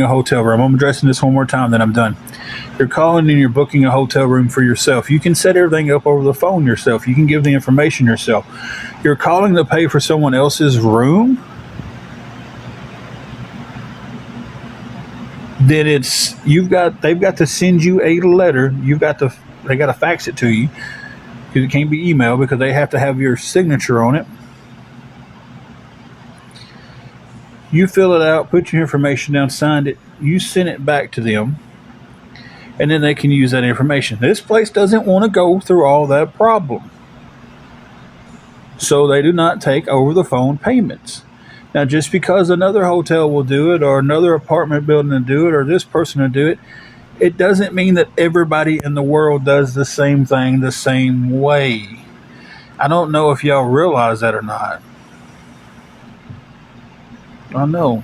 a hotel room. I'm addressing this one more time, then I'm done. You're calling and you're booking a hotel room for yourself. You can set everything up over the phone yourself. You can give the information yourself. You're calling to pay for someone else's room, then they've got to send you a letter. They got to fax it to you because it can't be emailed because they have to have your signature on it. You fill it out, put your information down, sign it. You send it back to them, and then they can use that information. This place doesn't want to go through all that problem, so they do not take over the phone payments. Now, just because another hotel will do it, or another apartment building will do it, or this person will do it, it doesn't mean that everybody in the world does the same thing the same way. I don't know if y'all realize that or not. I know.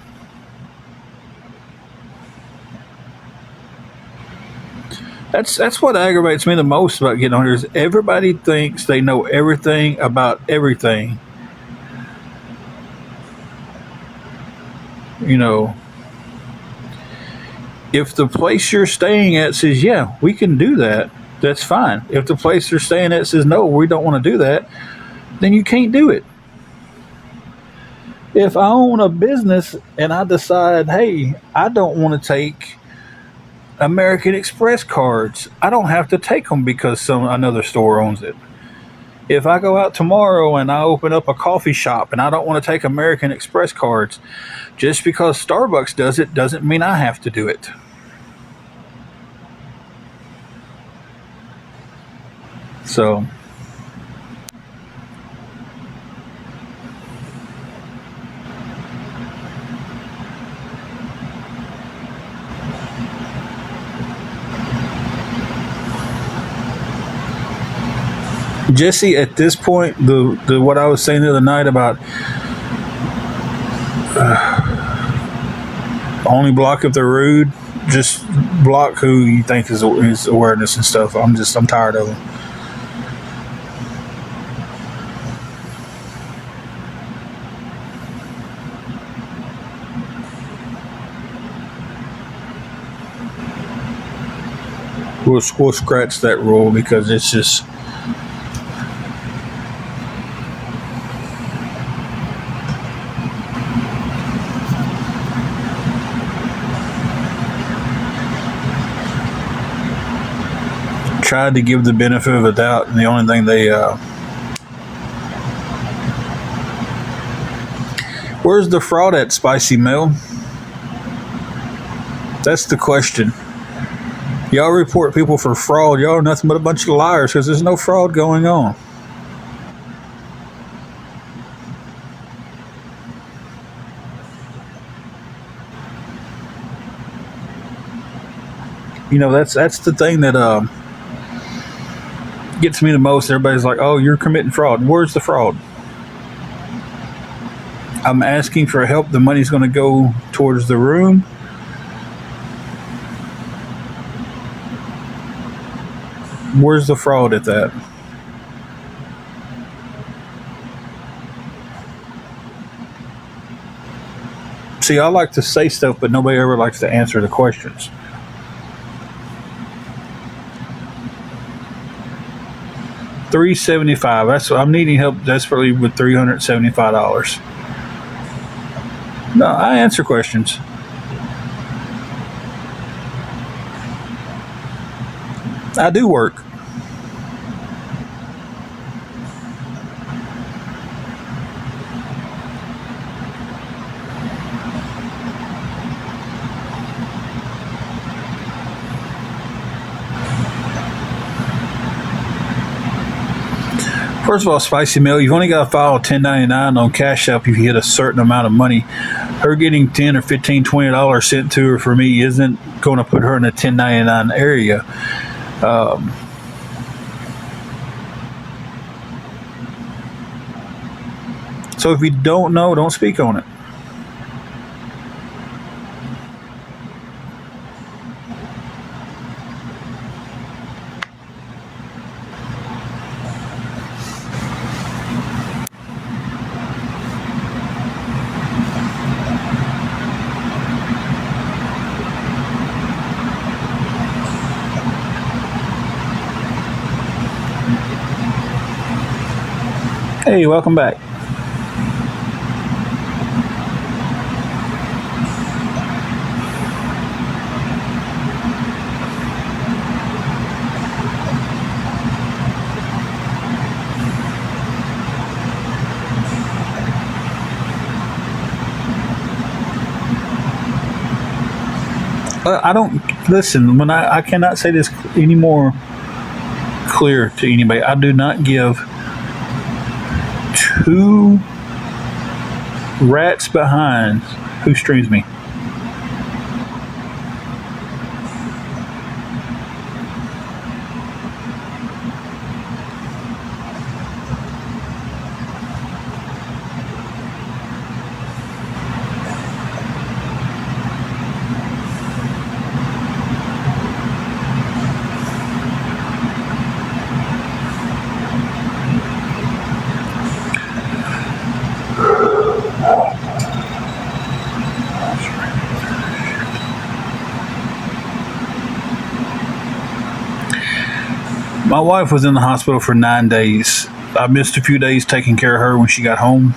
That's what aggravates me the most about getting on here is everybody thinks they know everything about everything. You know, if the place you're staying at says, yeah, we can do that, that's fine. If the place you're staying at says, no, we don't want to do that, then you can't do it. If I own a business and I decide, hey, I don't want to take American Express cards, I don't have to take them because another store owns it. If I go out tomorrow and I open up a coffee shop and I don't want to take American Express cards, just because Starbucks does it doesn't mean I have to do it. So, Jesse, at this point, the what I was saying the other night about only block if they're rude, just block who you think is awareness and stuff. I'm tired of them. We'll scratch that rule because it's just. Tried to give the benefit of the doubt, and the only thing where's the fraud at, Spicy Mel? That's the question. Y'all report people for fraud. Y'all are nothing but a bunch of liars because there's no fraud going on. You know, that's the thing that gets me the most. Everybody's like, oh, you're committing fraud. Where's the fraud? I'm asking for help. The money's going to go towards the room. Where's the fraud at that? See, I like to say stuff, but nobody ever likes to answer the questions. $375. That's what I'm needing help desperately with $375. No, I answer questions. I do work. First of all, Spicy Mill, you've only got to file a 1099 on Cash App if you hit a certain amount of money. Her getting $10 or $15, $20 sent to her for me isn't going to put her in a 1099 area. So if you don't know, don't speak on it. Hey, welcome back. I don't listen when I cannot say this any more clear to anybody. I do not give two rats behind who streams me. My wife was in the hospital for 9 days. I missed a few days taking care of her when she got home.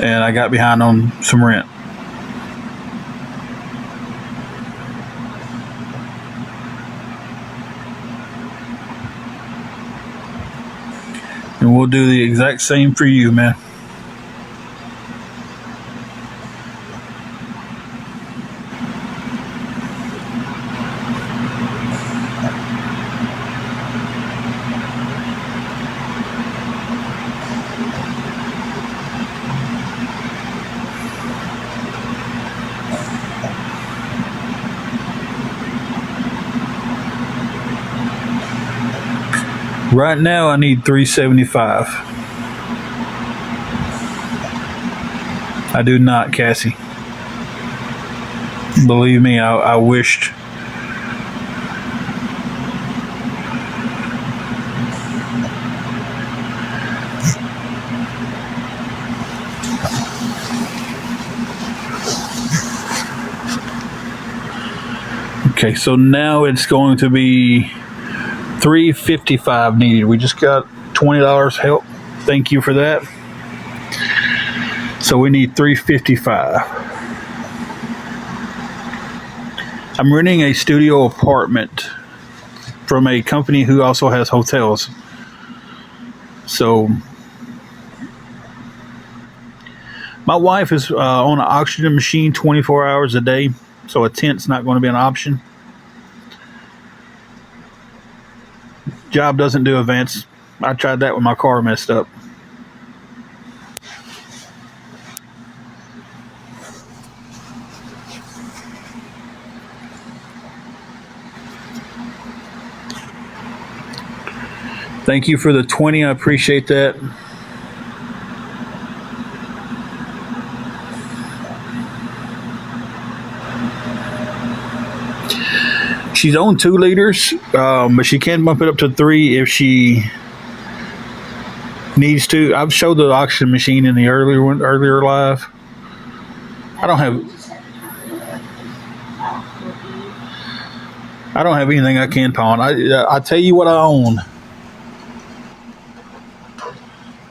And I got behind on some rent. And we'll do the exact same for you, man. Right now, I need $375. I do not, Cassie. Believe me, I wished. Okay, so now it's going to be $355 needed. We just got $20 help. Thank you for that. So we need $355. I'm renting a studio apartment from a company who also has hotels. So my wife is on an oxygen machine 24 hours a day, so a tent's not going to be an option. Job doesn't do events. I tried that when my car messed up. Thank you for the 20. I appreciate that. She's on 2 liters, but she can bump it up to 3 if she needs to. I've showed the oxygen machine in the earlier live. I don't have anything I can pawn. I tell you what I own.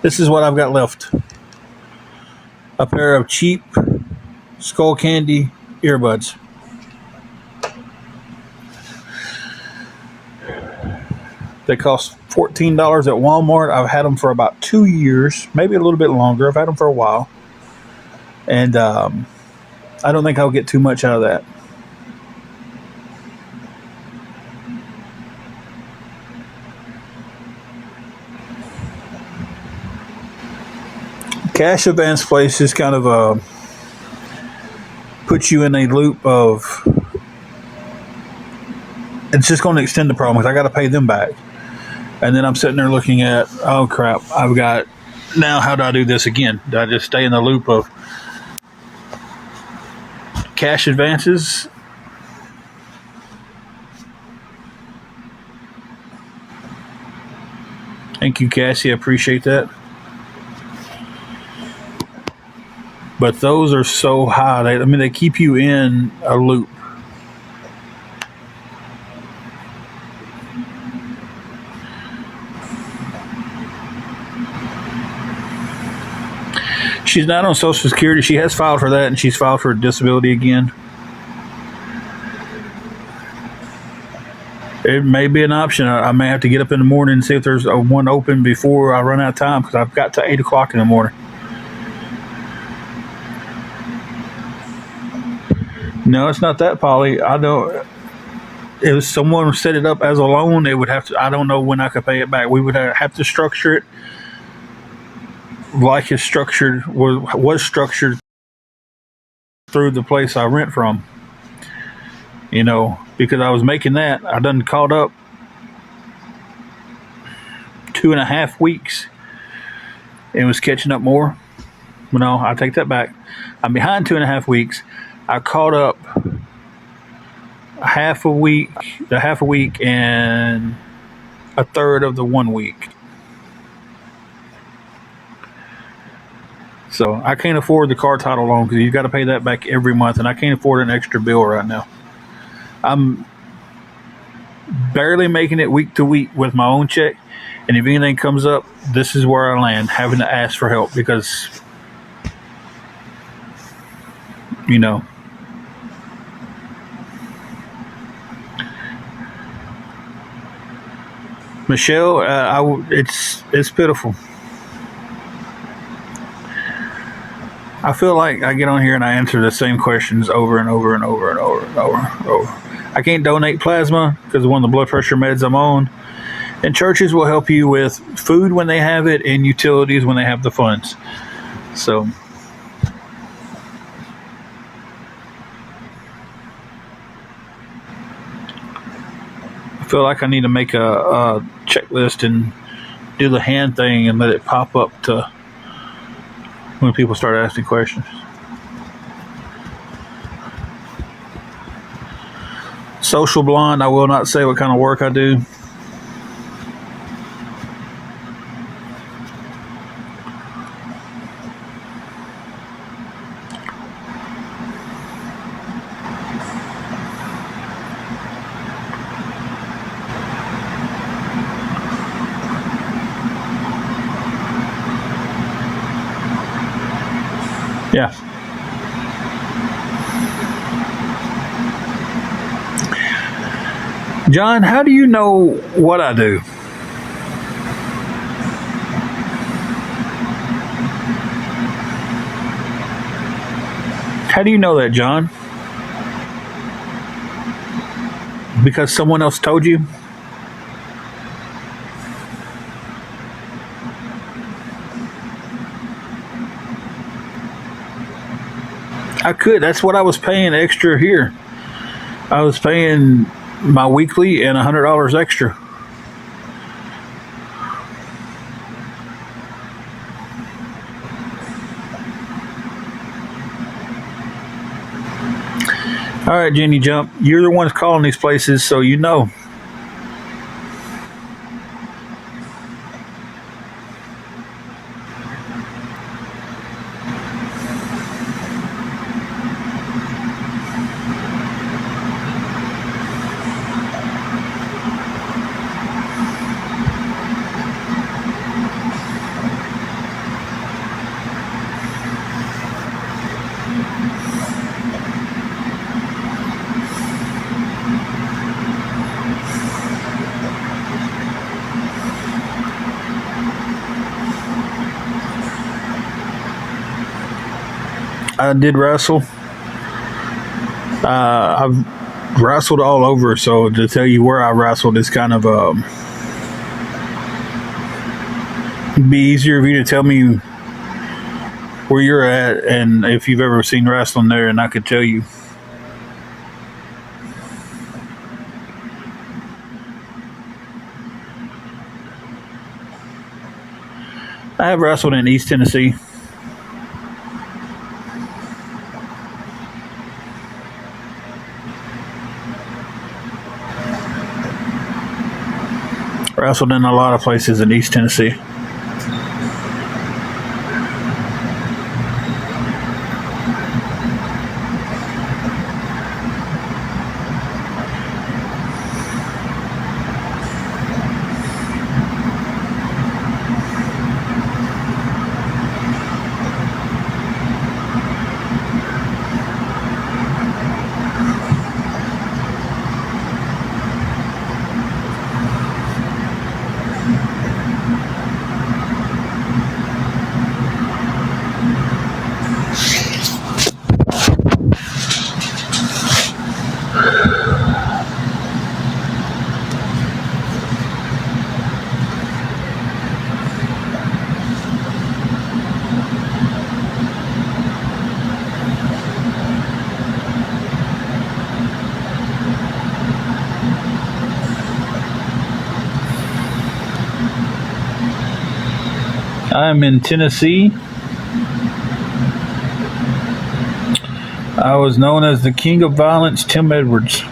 This is what I've got left. A pair of cheap Skull Candy earbuds. They cost $14 at Walmart. I've had them for about 2 years, maybe a little bit longer. I've had them for a while. And I don't think I'll get too much out of that. Cash advance places kind of put you in a loop of, it's just going to extend the problem because I got to pay them back. And then I'm sitting there looking at, oh crap, I've got, now how do I do this again? Do I just stay in the loop of cash advances? Thank you, Cassie. I appreciate that. But those are so high. They keep you in a loop. She's not on Social Security. She has filed for that, and she's filed for disability again. It may be an option. I may have to get up in the morning and see if there's one open before I run out of time, because I've got to 8 o'clock in the morning. No, it's not that, Polly. I don't. If someone set it up as a loan, it would have to. I don't know when I could pay it back. We would have to structure it like it's structured was structured through the place I rent from. Because I was making that, I done caught up 2.5 weeks and was catching up more. No, I take that back. I'm behind 2.5 weeks. I caught up half a week and a third of the 1 week. So I can't afford the car title loan because you got to pay that back every month, and I can't afford an extra bill right now. I'm barely making it week to week with my own check, and if anything comes up, this is where I land, having to ask for help because, Michelle, it's pitiful. I feel like I get on here and I answer the same questions over and over and over and over and over and over. I can't donate plasma because of one of the blood pressure meds I'm on. And churches will help you with food when they have it and utilities when they have the funds. So I feel like I need to make a checklist and do the hand thing and let it pop up to when people start asking questions. Social blonde, I will not say what kind of work I do. Yeah. John, how do you know what I do? How do you know that, John? Because someone else told you? I could. That's what I was paying extra here. I was paying my weekly and $100 extra. All right, Jenny Jump, you're the ones calling these places, so you know. I did wrestle. I've wrestled all over, so to tell you where I wrestled is kind of be easier for you to tell me where you're at and if you've ever seen wrestling there, and I could tell you. I have wrestled in East Tennessee. Wrestled in a lot of places in East Tennessee. I'm in Tennessee. I was known as the King of Violence, Tim Edwards.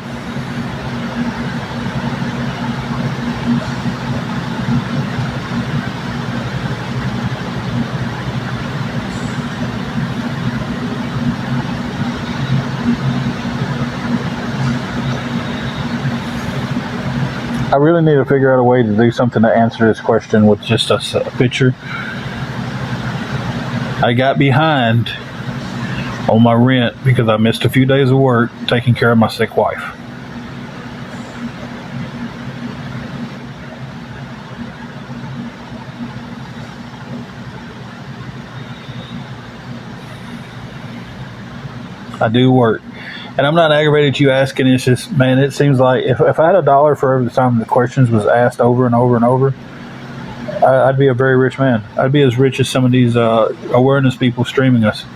I really need to figure out a way to do something to answer this question with just a picture. I got behind on my rent because I missed a few days of work taking care of my sick wife. I do work. And I'm not aggravated at you asking. It's just, man, it seems like if I had $1 for every time the questions was asked over and over and over, I'd be a very rich man. I'd be as rich as some of these awareness people streaming us.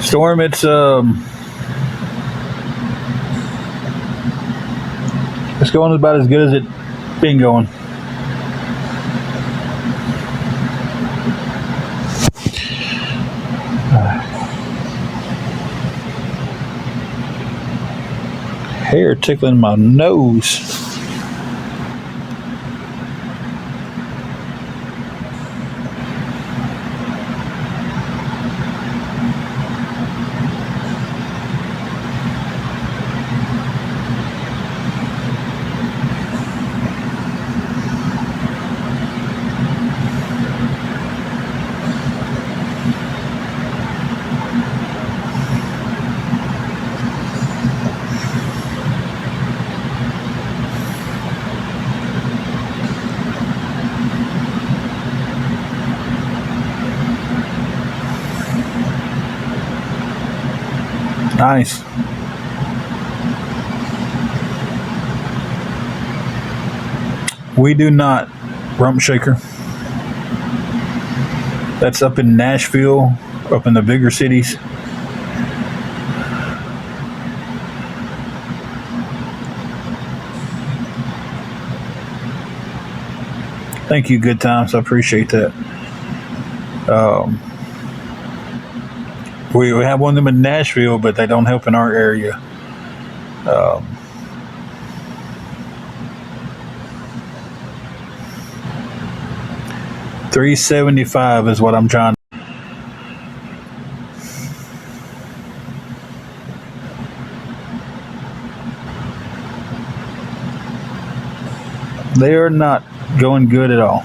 Storm, it's going about as good as it's been going. Hair tickling my nose. Nice. We do not, Rump Shaker. That's up in Nashville, up in the bigger cities. Thank you, Good Times. I appreciate that. We have one of them in Nashville, but they don't help in our area. Um, $375 is what I'm trying. They are not going good at all.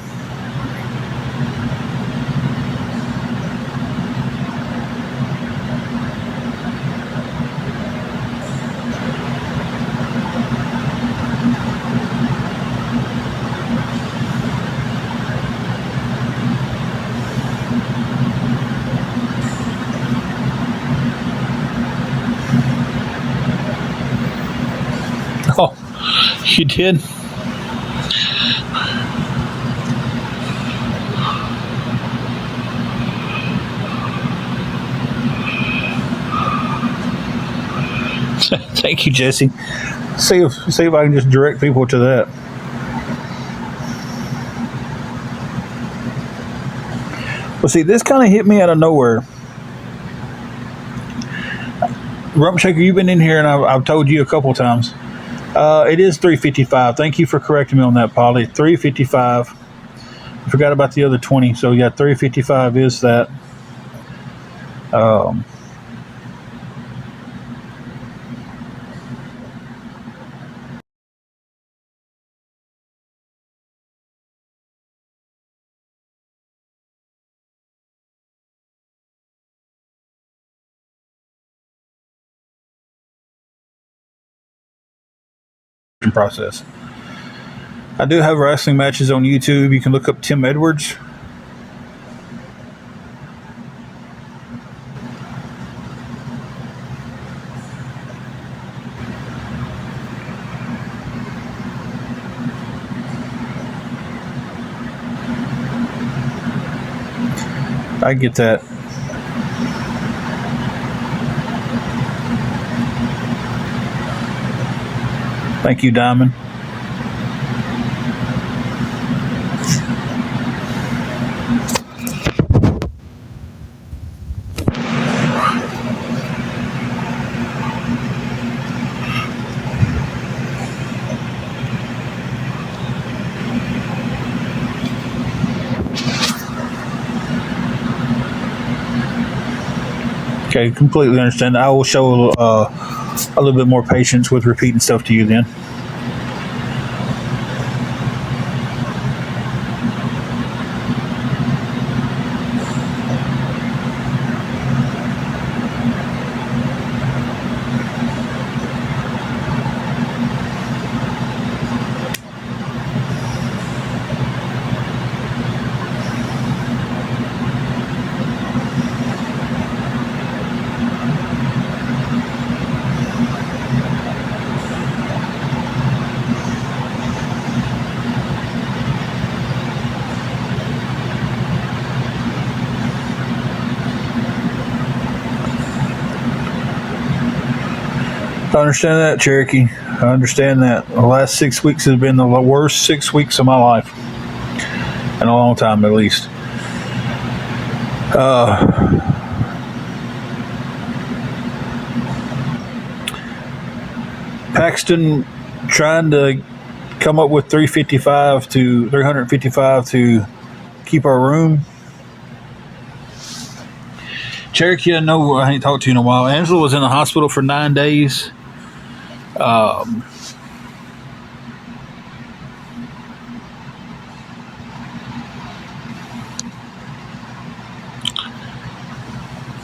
Oh, you did? Thank you, Jesse. See if I can just direct people to that. Well, see, this kind of hit me out of nowhere. Rump Shaker, you've been in here, and I've told you a couple times. It is $355. Thank you for correcting me on that, Polly. $355. I forgot about the other 20. So yeah, $355 is that. Um, process. I do have wrestling matches on YouTube. You can look up Tim Edwards. I get that. Thank you, Diamond. Okay, completely understand. I will show a little bit more patience with repeating stuff to you then. I understand that, Cherokee. I understand that. The last 6 weeks has been the worst 6 weeks of my life. In a long time, at least. Paxton trying to come up with 355 to keep our room. Cherokee, I know I ain't talked to you in a while. Angela was in the hospital for 9 days.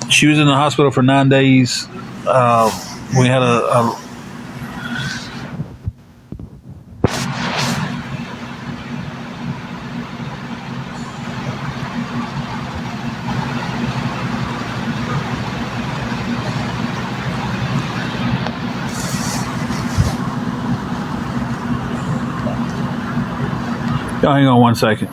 She was in the hospital for 9 days. We had a oh, hang on 1 second.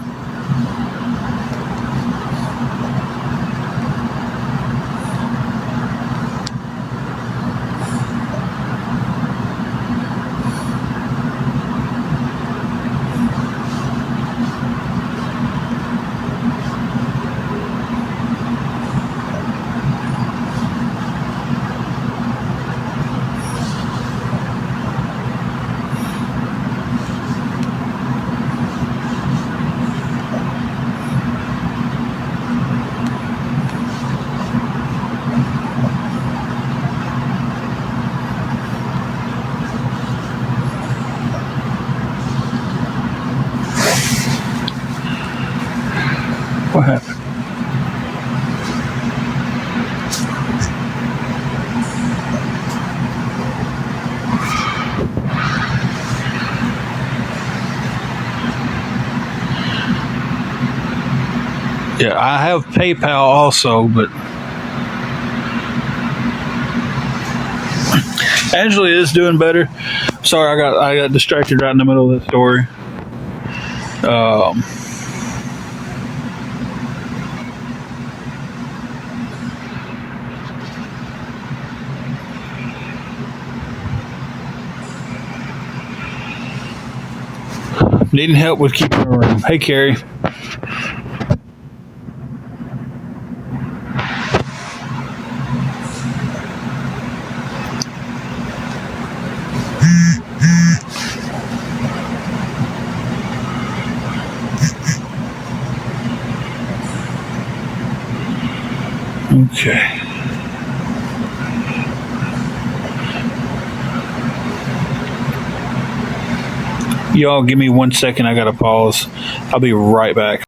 What happened? Yeah, I have PayPal also, but Angela is doing better. Sorry, I got distracted right in the middle of the story. Um, Needing help with keeping her room. Hey, Carrie. Okay. Y'all give me 1 second. I got to pause. I'll be right back.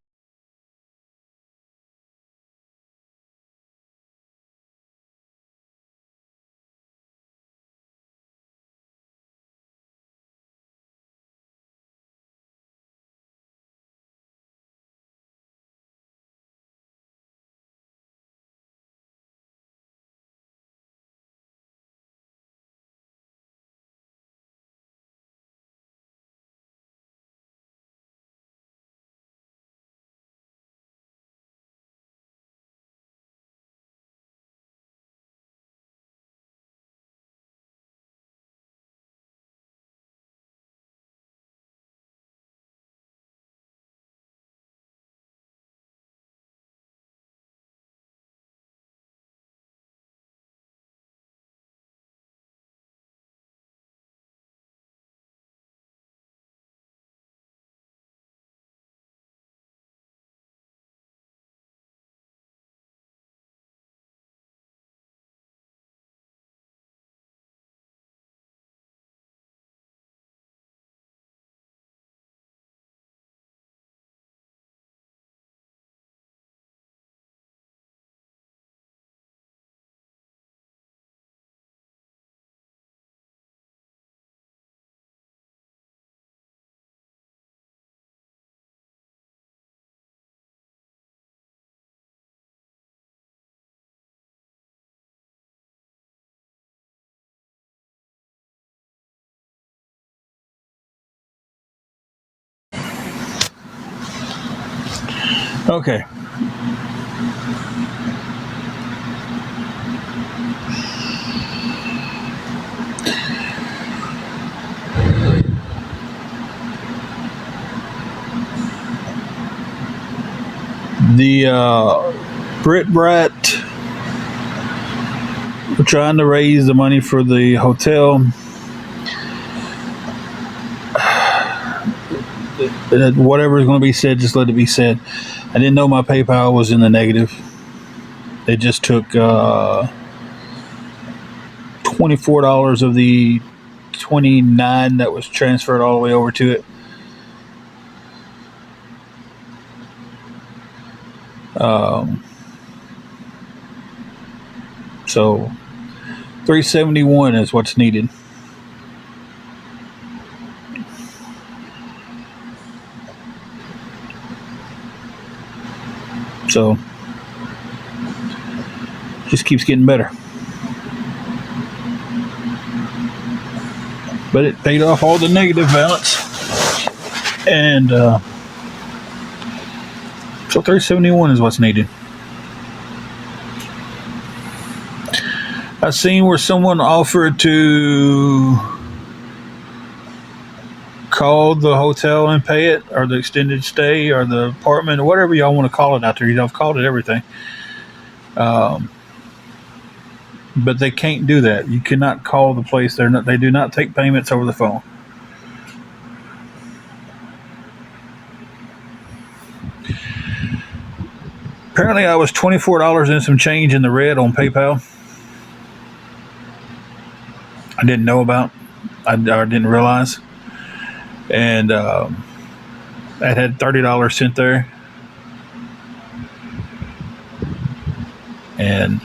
Okay. The Brit Brat were trying to raise the money for the hotel. Whatever is going to be said, just let it be said. I didn't know my PayPal was in the negative. It just took $24 of the 29 that was transferred all the way over to it. So $371 is what's needed. So just keeps getting better. But it paid off all the negative balance. And so $371 is what's needed. I seen where someone offered to call the hotel and pay it, or the extended stay, or the apartment, or whatever y'all want to call it out there. I've called it everything. But they can't do that. You cannot call the place. They do not take payments over the phone. Apparently, I was $24 and some change in the red on PayPal. I didn't know about. I didn't realize. And I had $30 sent there. And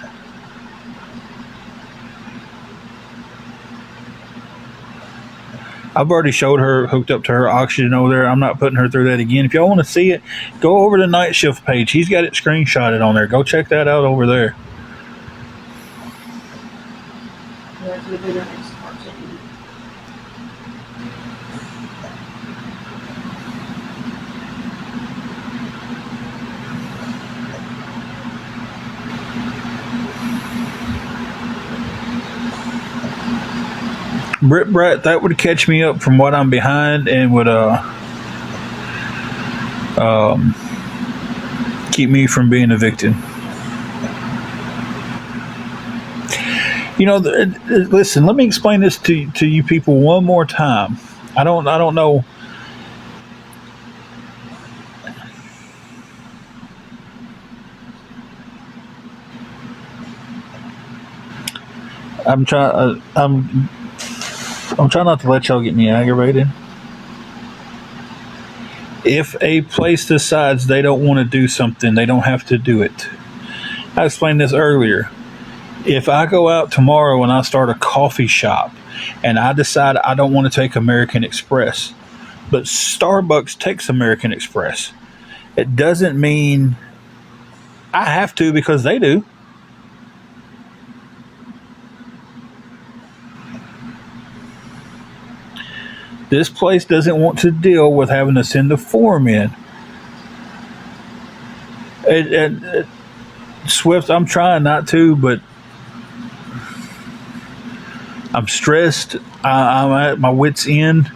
I've already showed her, hooked up to her oxygen over there. I'm not putting her through that again. If y'all want to see it, go over to Night Shift page. He's got it screenshotted on there. Go check that out over there. Brit Brat, that would catch me up from what I'm behind and would keep me from being evicted. You know, listen. Let me explain this to you people one more time. I don't know. I'm trying not to let y'all get me aggravated. If a place decides they don't want to do something, they don't have to do it. I explained this earlier. If I go out tomorrow and I start a coffee shop and I decide I don't want to take American Express, but Starbucks takes American Express, it doesn't mean I have to because they do. This place doesn't want to deal with having to send a form in. Swift, I'm trying not to, but I'm stressed. I'm at my wit's end.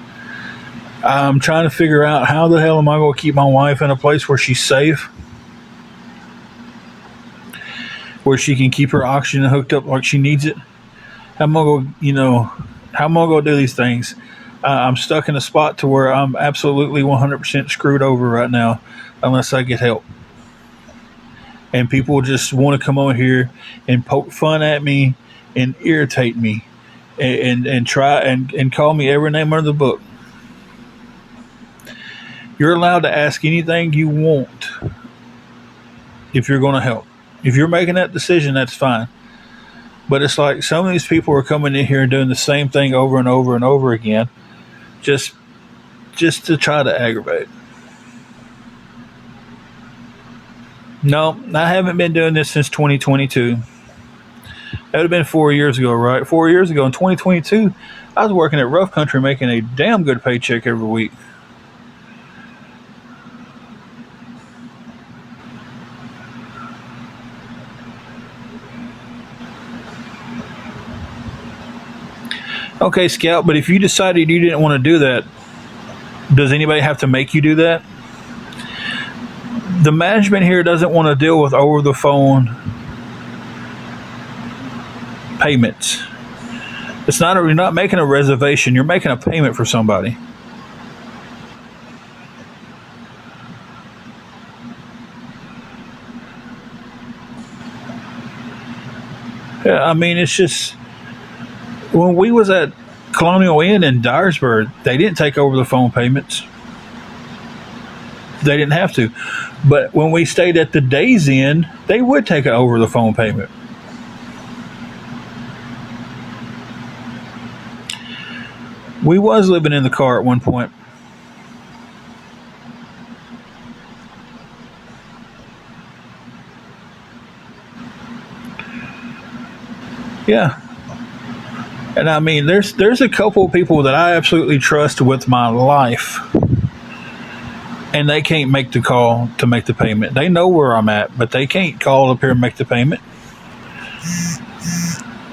I'm trying to figure out how the hell am I going to keep my wife in a place where she's safe, where she can keep her oxygen hooked up like she needs it. How am I going to do these things? I'm stuck in a spot to where I'm absolutely 100% screwed over right now unless I get help. And people just want to come on here and poke fun at me and irritate me and try and call me every name under the book. You're allowed to ask anything you want if you're going to help. If you're making that decision, that's fine. But it's like some of these people are coming in here and doing the same thing over and over and over again just to try to aggravate. No, I haven't been doing this since 2022. That would have been 4 years ago, right? 4 years ago in 2022, I was working at Rough Country making a damn good paycheck every week. Okay, Scout, but if you decided you didn't want to do that, does anybody have to make you do that? The management here doesn't want to deal with over the phone payments. It's not you're not making a reservation, you're making a payment for somebody. Yeah, I mean, it's just when we was at Colonial Inn in Dyersburg, they didn't take over the phone payments. They didn't have to. But when we stayed at the Days Inn, they would take over the phone payment. We was living in the car at one point. Yeah. And I mean, there's a couple of people that I absolutely trust with my life, and they can't make the call to make the payment. They know where I'm at, but they can't call up here and make the payment.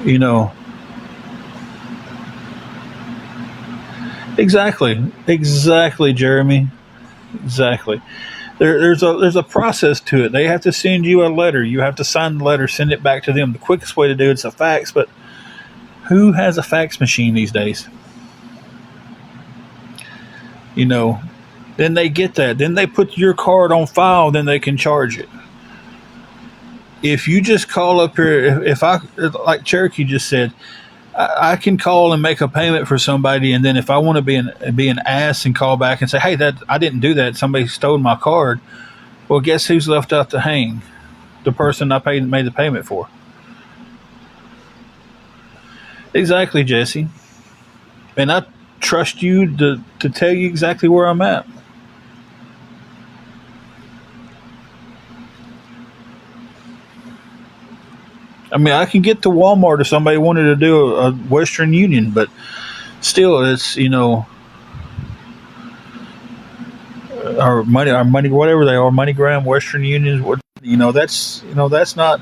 You know, exactly, Jeremy, exactly. There's a process to it. They have to send you a letter. You have to sign the letter, send it back to them. The quickest way to do it's a fax, but who has a fax machine these days? You know, then they get that. Then they put your card on file. Then they can charge it. If you just call up here, if I like Cherokee just said, I can call and make a payment for somebody, and then if I want to be an ass and call back and say, hey, that I didn't do that. Somebody stole my card. Well, guess who's left out to hang? The person I made the payment for. Exactly, Jesse. And I trust you to tell you exactly where I'm at. I mean, I can get to Walmart if somebody wanted to do a Western Union, but still, it's our money, whatever they are, MoneyGram, Western Union. That's not.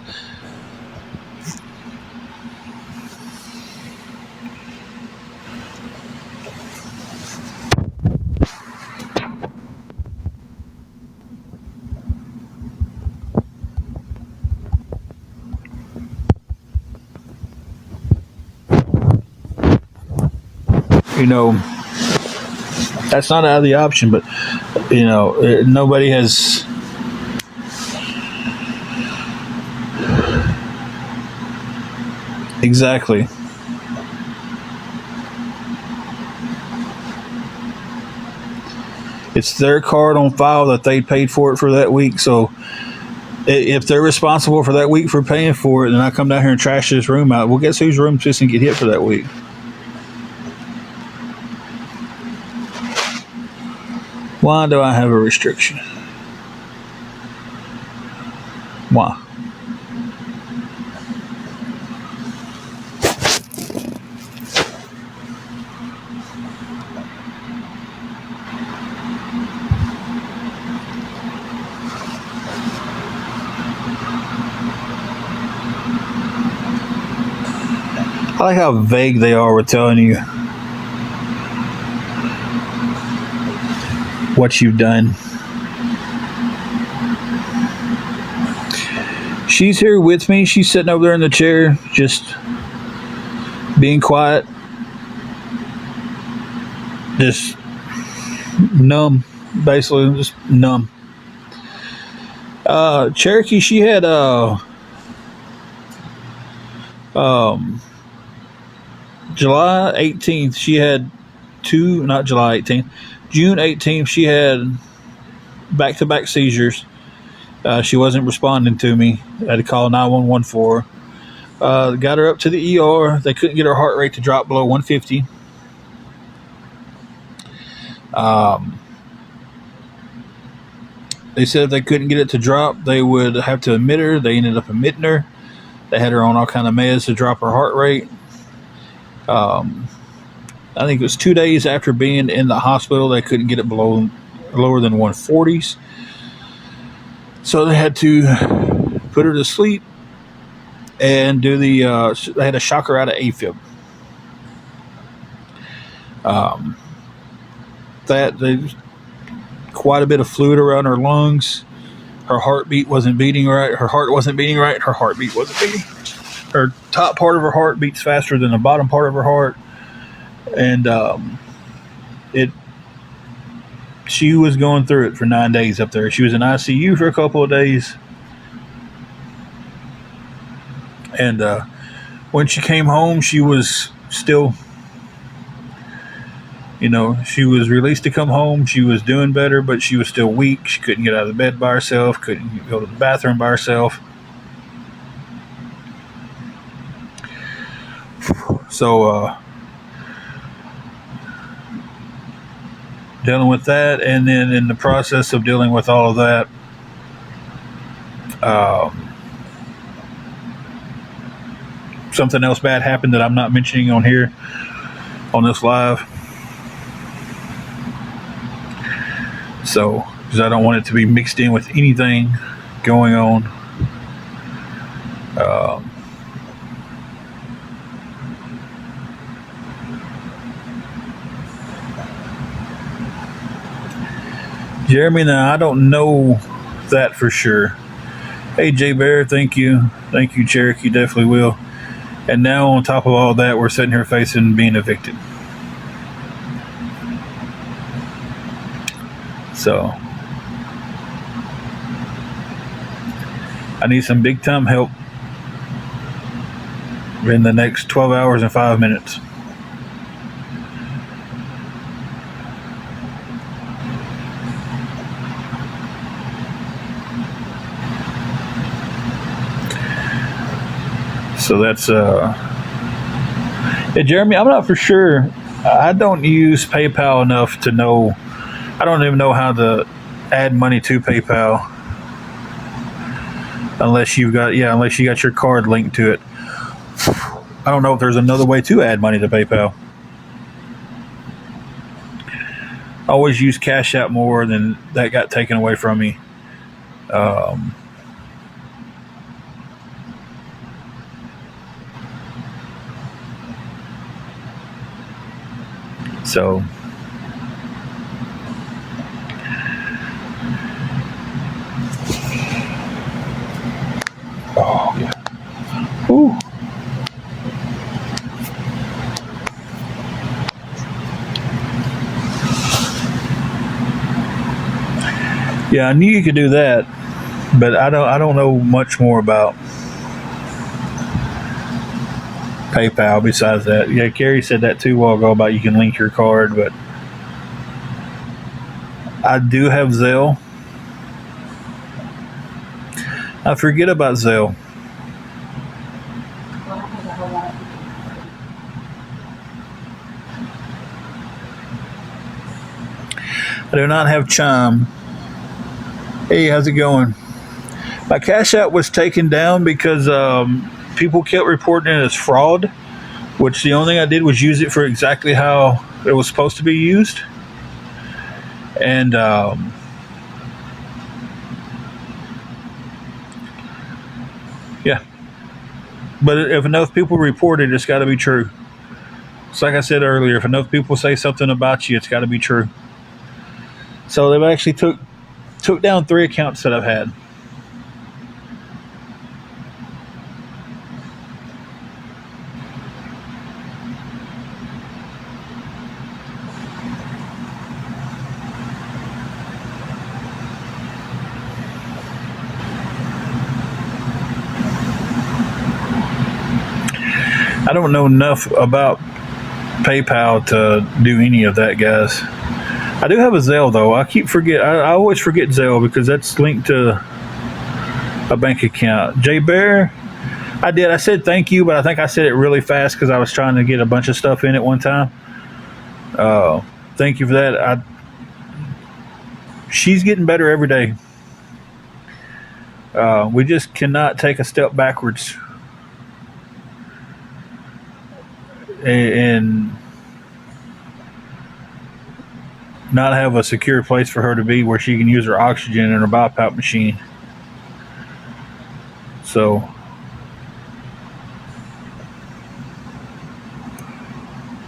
You know, that's not out of the option, but nobody has. Exactly. It's their card on file that they paid for it for that week. So if they're responsible for that week for paying for it, and I come down here and trash this room out, well, guess whose room's just going to get hit for that week? Why do I have a restriction? Why? I like how vague they are with telling you what you've done. She's here with me. She's sitting over there in the chair, just being quiet, just numb, basically, just numb. Cherokee, she had July 18th, she had not July 18th, June 18th, she had back-to-back seizures. She wasn't responding to me. I had to call 911 for her. Got her up to the ER. They couldn't get her heart rate to drop below 150. They said if they couldn't get it to drop, they would have to admit her. They ended up admitting her. They had her on all kind of meds to drop her heart rate. I think it was 2 days after being in the hospital, they couldn't get it lower than 140s. So they had to put her to sleep and do they had to shock her out of AFib. That there's quite a bit of fluid around her lungs. Her heartbeat wasn't beating right. Her heart wasn't beating right. Her heartbeat wasn't beating. Her top part of her heart beats faster than the bottom part of her heart, and it. She was going through it for 9 days up there. She was in ICU for a couple of days, and when she came home, she was still. She was released to come home. She was doing better, but she was still weak. She couldn't get out of the bed by herself. Couldn't go to the bathroom by herself. So, dealing with that, and then in the process of dealing with all of that, something else bad happened that I'm not mentioning on here, on this live. So, because I don't want it to be mixed in with anything going on. Jeremy, now I don't know that for sure. Hey, Jay Bear, thank you. Thank you, Cherokee, definitely will. And now, on top of all that, we're sitting here facing being evicted. So, I need some big time help in the next 12 hours and 5 minutes. So that's yeah, Jeremy, I'm not for sure. I don't use PayPal enough to know. I don't even know how to add money to PayPal unless you got your card linked to it. I don't know if there's another way to add money to PayPal. I always use Cash App more, than that got taken away from me. So, oh yeah, ooh. Yeah, I knew you could do that, but I don't know much more about PayPal besides that. Yeah, Carrie said that too a while ago about you can link your card, but I do have Zelle. I forget about Zelle. I do not have Chime. Hey, how's it going? My Cash App was taken down because people kept reporting it as fraud, which the only thing I did was use it for exactly how it was supposed to be used. And yeah. But if enough people report it, it's got to be true. It's like I said earlier, if enough people say something about you, it's got to be true. So they've actually took down 3 accounts that I've had. I don't know enough about PayPal to do any of that, guys. I do have a Zelle though. I always forget Zelle because that's linked to a bank account. Jay Bear, I said thank you, but I think I said it really fast because I was trying to get a bunch of stuff in at one time. Thank you for that. She's getting better every day. We just cannot take a step backwards. And not have a secure place for her to be where she can use her oxygen in her BiPAP machine. So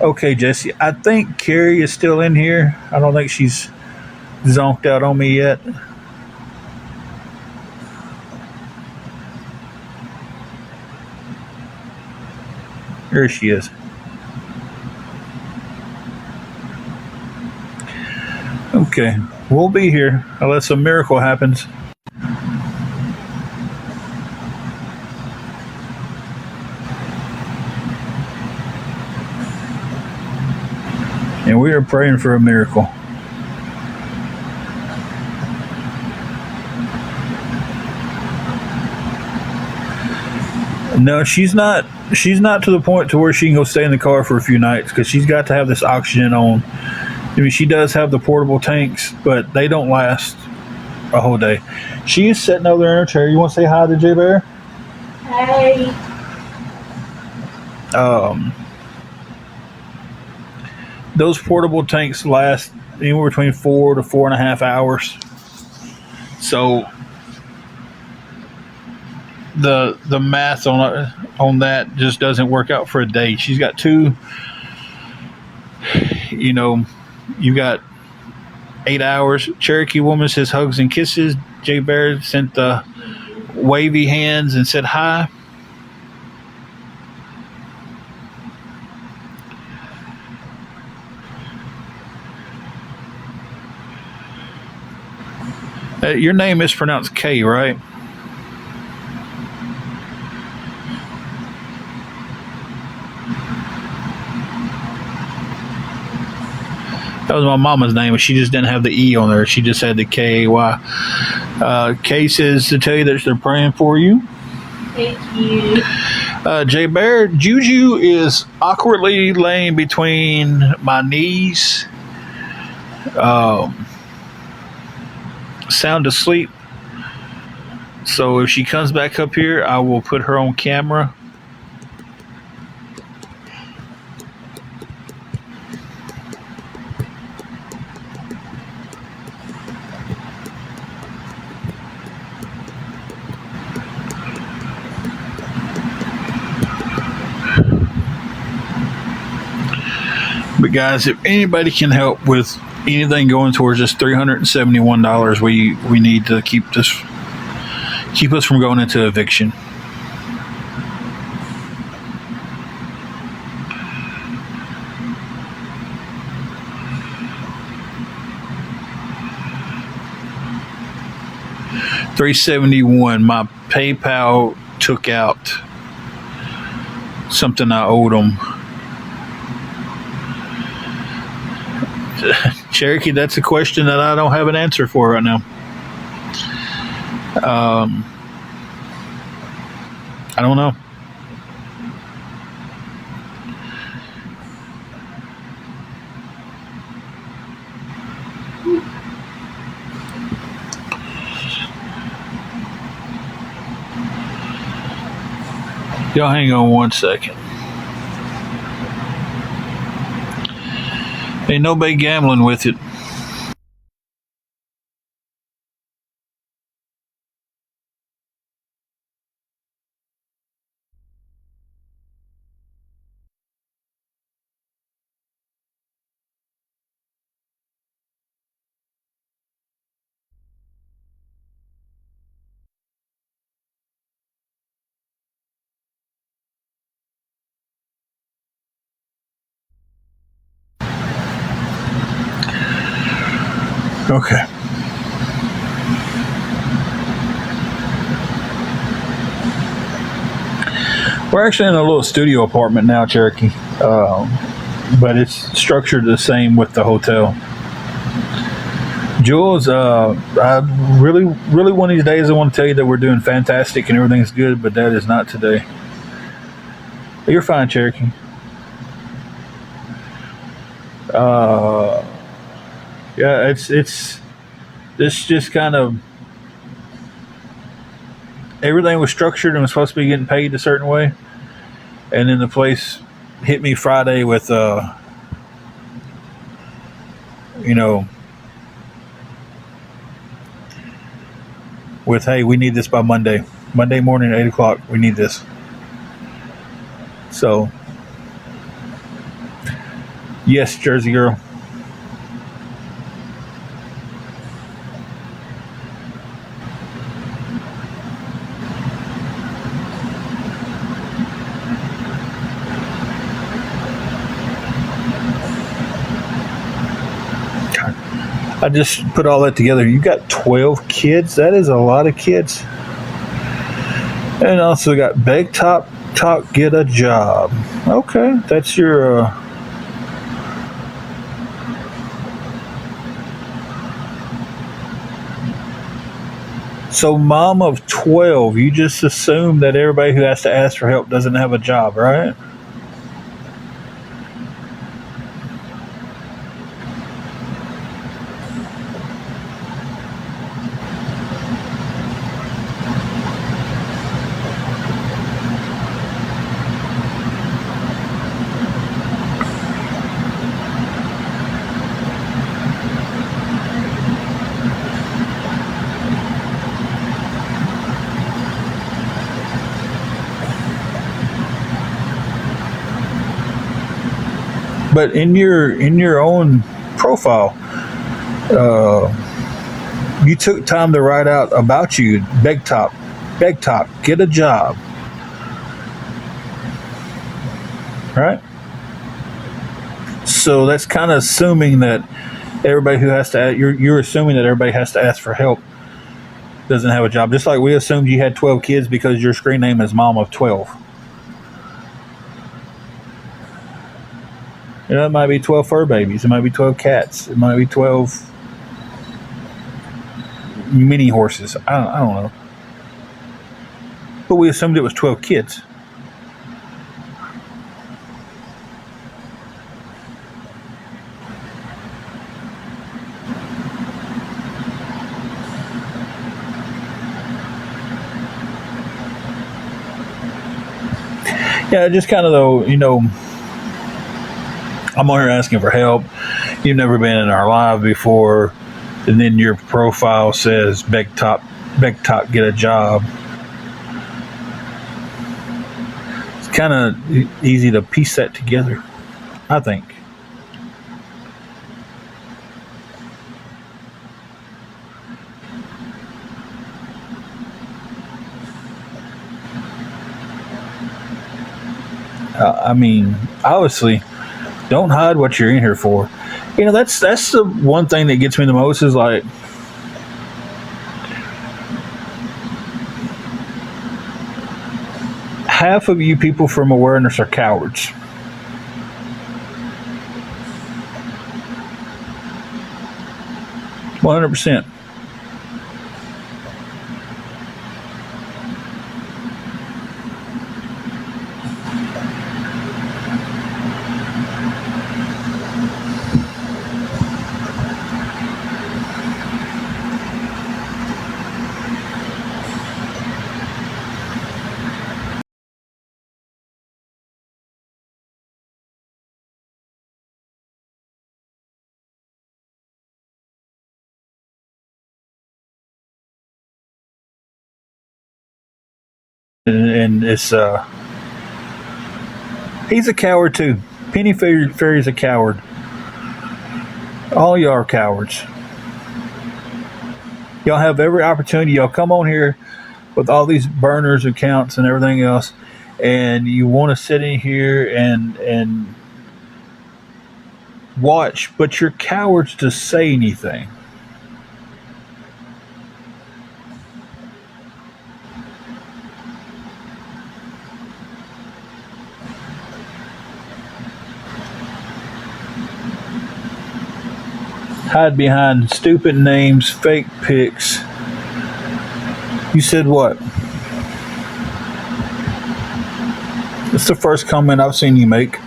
Okay, Jesse. I think Carrie is still in here. I don't think she's zonked out on me yet. Here she is. Okay, we'll be here unless a miracle happens. And we are praying for a miracle. No, she's not. She's not to the point to where she can go stay in the car for a few nights because she's got to have this oxygen on. I mean, she does have the portable tanks, but they don't last a whole day. She is sitting over there in her chair. You want to say hi to J Bear? Hey. Um, those portable tanks last anywhere between 4 to 4.5 hours. So the math on that just doesn't work out for a day. She's got two. You know, you got 8 hours. Cherokee woman says hugs and kisses. Jay Bear sent the wavy hands and said hi. Your name is pronounced K, right? That was my mama's name, but she just didn't have the E on there. She just had the K-A-Y. Kay says to tell you that they're praying for you. Thank you. Jay Bear, Juju is awkwardly laying between my knees, sound asleep. So if she comes back up here, I will put her on camera. But guys, if anybody can help with anything going towards this $371, we need to keep us from going into eviction. $371. My PayPal took out something I owed them. Cherokee, that's a question that I don't have an answer for right now. I don't know. Y'all hang on one second. Ain't nobody gambling with it. Okay. We're actually in a little studio apartment now, Cherokee. But it's structured the same with the hotel. Jules, I really one of these days I want to tell you that we're doing fantastic and everything's good, but that is not today. You're fine, Cherokee. Yeah, it's this just kind of everything was structured and was supposed to be getting paid a certain way, and then the place hit me Friday with with hey, we need this by Monday morning at 8 o'clock. We need this. So Yes, Jersey girl. I just put all that together. You got 12 kids. That is a lot of kids. And also got beg top talk get a job. Okay, that's your. So, mom of 12, you just assume that everybody who has to ask for help doesn't have a job, right? But in your own profile, you took time to write out about you. Beg top, get a job, right? So that's kind of assuming that everybody who has to you're assuming that everybody has to ask for help doesn't have a job. Just like we assumed you had 12 kids because your screen name is mom of 12. It might be 12 fur babies. It might be 12 cats. It might be 12 mini horses. I don't know. But we assumed it was 12 kids. Yeah, just kind of though, I'm on here asking for help. You've never been in our live before, and then your profile says beg top, get a job. It's kind of easy to piece that together, I think. I mean, obviously, don't hide what you're in here for. That's the one thing that gets me the most is like half of you people from awareness are cowards. %. And it's he's a coward too. Penny Fairy's a coward. All y'all are cowards. Y'all have every opportunity. Y'all come on here with all these burners accounts and everything else, and you want to sit in here and watch, but you're cowards to say anything. Hide behind stupid names, fake pics. You said what? It's the first comment I've seen you make.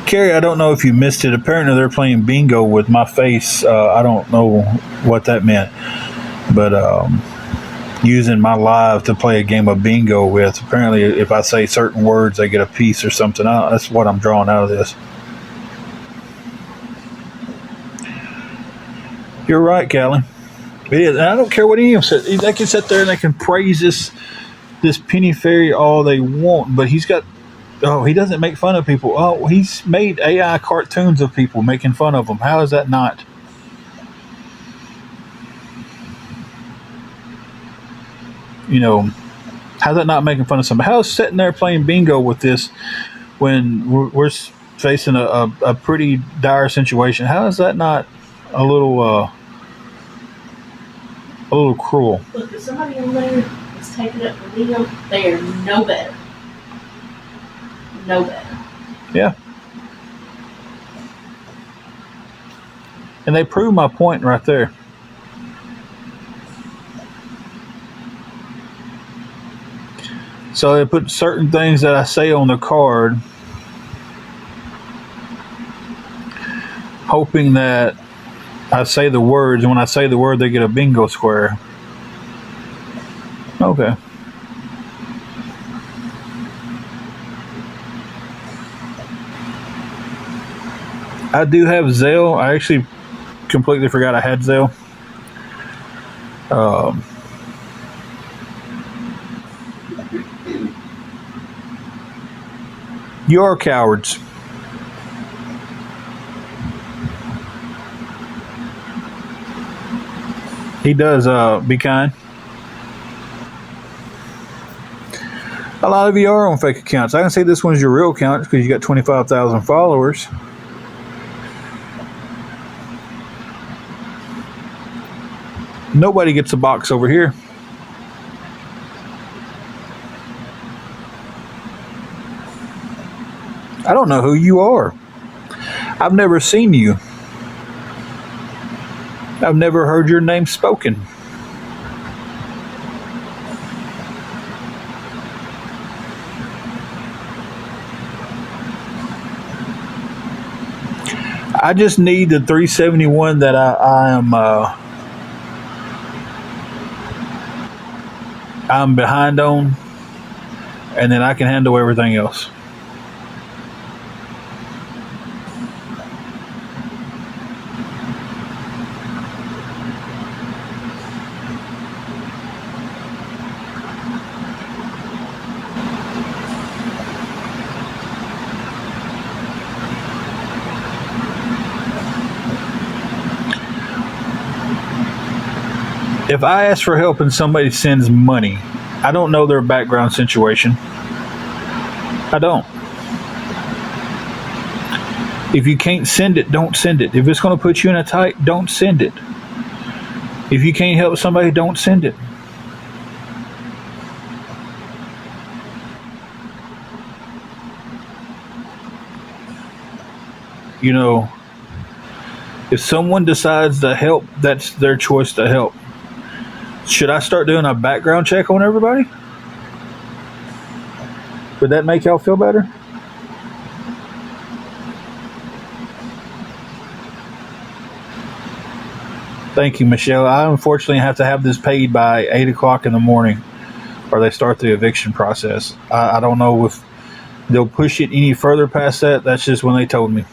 Carrie, I don't know if you missed it. Apparently, they're playing bingo with my face. I don't know what that meant, but using my live to play a game of bingo with. Apparently, if I say certain words, they get a piece or something. That's what I'm drawing out of this. You're right, Callie. It is. And I don't care what any of them said. They can sit there and they can praise this penny fairy all they want, but he's got. Oh, he doesn't make fun of people. Oh, he's made AI cartoons of people making fun of them. How is that not? How's that not making fun of somebody? How's sitting there playing bingo with this when we're facing a pretty dire situation? How is that not a little cruel? Look, if somebody on there is taking up for Leo, they are no better. No better. Yeah. And they prove my point right there. So they put certain things that I say on the card, hoping that I say the words, and when I say the word, they get a bingo square. Okay. I do have Zelle. I actually completely forgot I had Zelle. You are cowards. He does be kind. A lot of you are on fake accounts. I can say this one's your real account because you got 25,000 followers. Nobody gets a box over here. I don't know who you are. I've never seen you. I've never heard your name spoken. I just need the 371 that I'm behind on, and then I can handle everything else. If I ask for help and somebody sends money, I don't know their background situation. I don't. If you can't send it, don't send it. If it's going to put you in a tight, don't send it. If you can't help somebody, don't send it. If someone decides to help, that's their choice to help. Should I start doing a background check on everybody? Would that make y'all feel better? Thank you, Michelle. I unfortunately have to have this paid by 8 o'clock in the morning, or they start the eviction process. I don't know if they'll push it any further past that. That's just when they told me.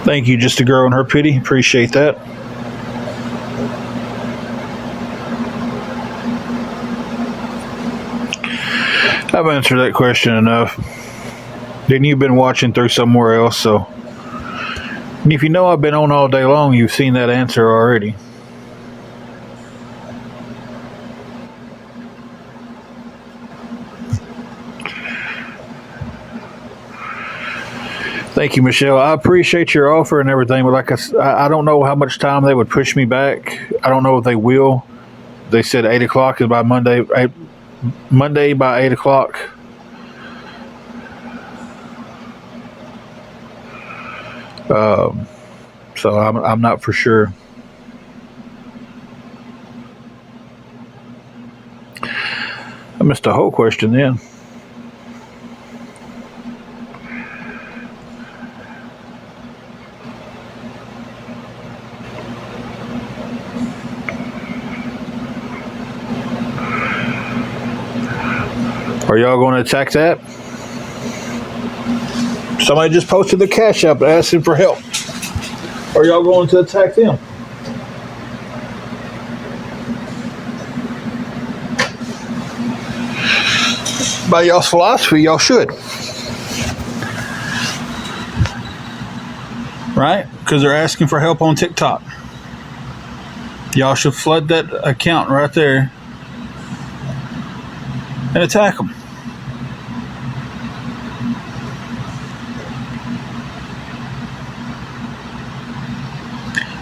Thank you, Just a Girl and Her Pity. Appreciate that. I've answered that question enough. Then you've been watching through somewhere else, so if you know I've been on all day long, you've seen that answer already. Thank you, Michelle. I appreciate your offer and everything, but like I don't know how much time they would push me back. I don't know if they will. They said 8 o'clock is by Monday. Monday by 8 o'clock. So I'm not for sure. I missed the whole question then. Are y'all going to attack that? Somebody just posted the Cash App asking for help. Are y'all going to attack them? By y'all's philosophy, y'all should. Right? Because they're asking for help on TikTok. Y'all should flood that account right there and attack them.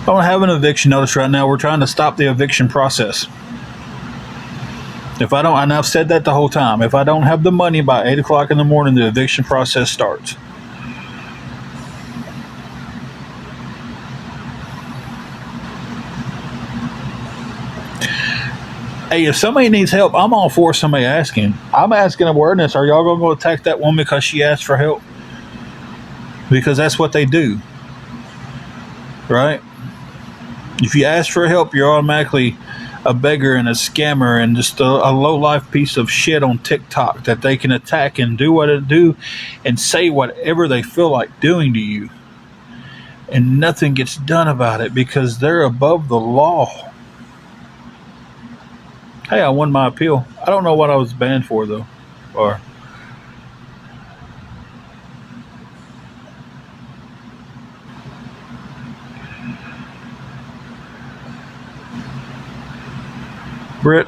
I don't have an eviction notice right now. We're trying to stop the eviction process. If I don't, and I've said that the whole time, if I don't have the money by 8 o'clock in the morning, the eviction process starts. Hey, if somebody needs help, I'm all for somebody asking. I'm asking awareness. Are y'all going to go attack that woman because she asked for help? Because that's what they do. Right? If you ask for help, you're automatically a beggar and a scammer and just a low-life piece of shit on TikTok that they can attack and do what it do and say whatever they feel like doing to you. And nothing gets done about it because they're above the law. Hey, I won my appeal. I don't know what I was banned for, though. Or Britt,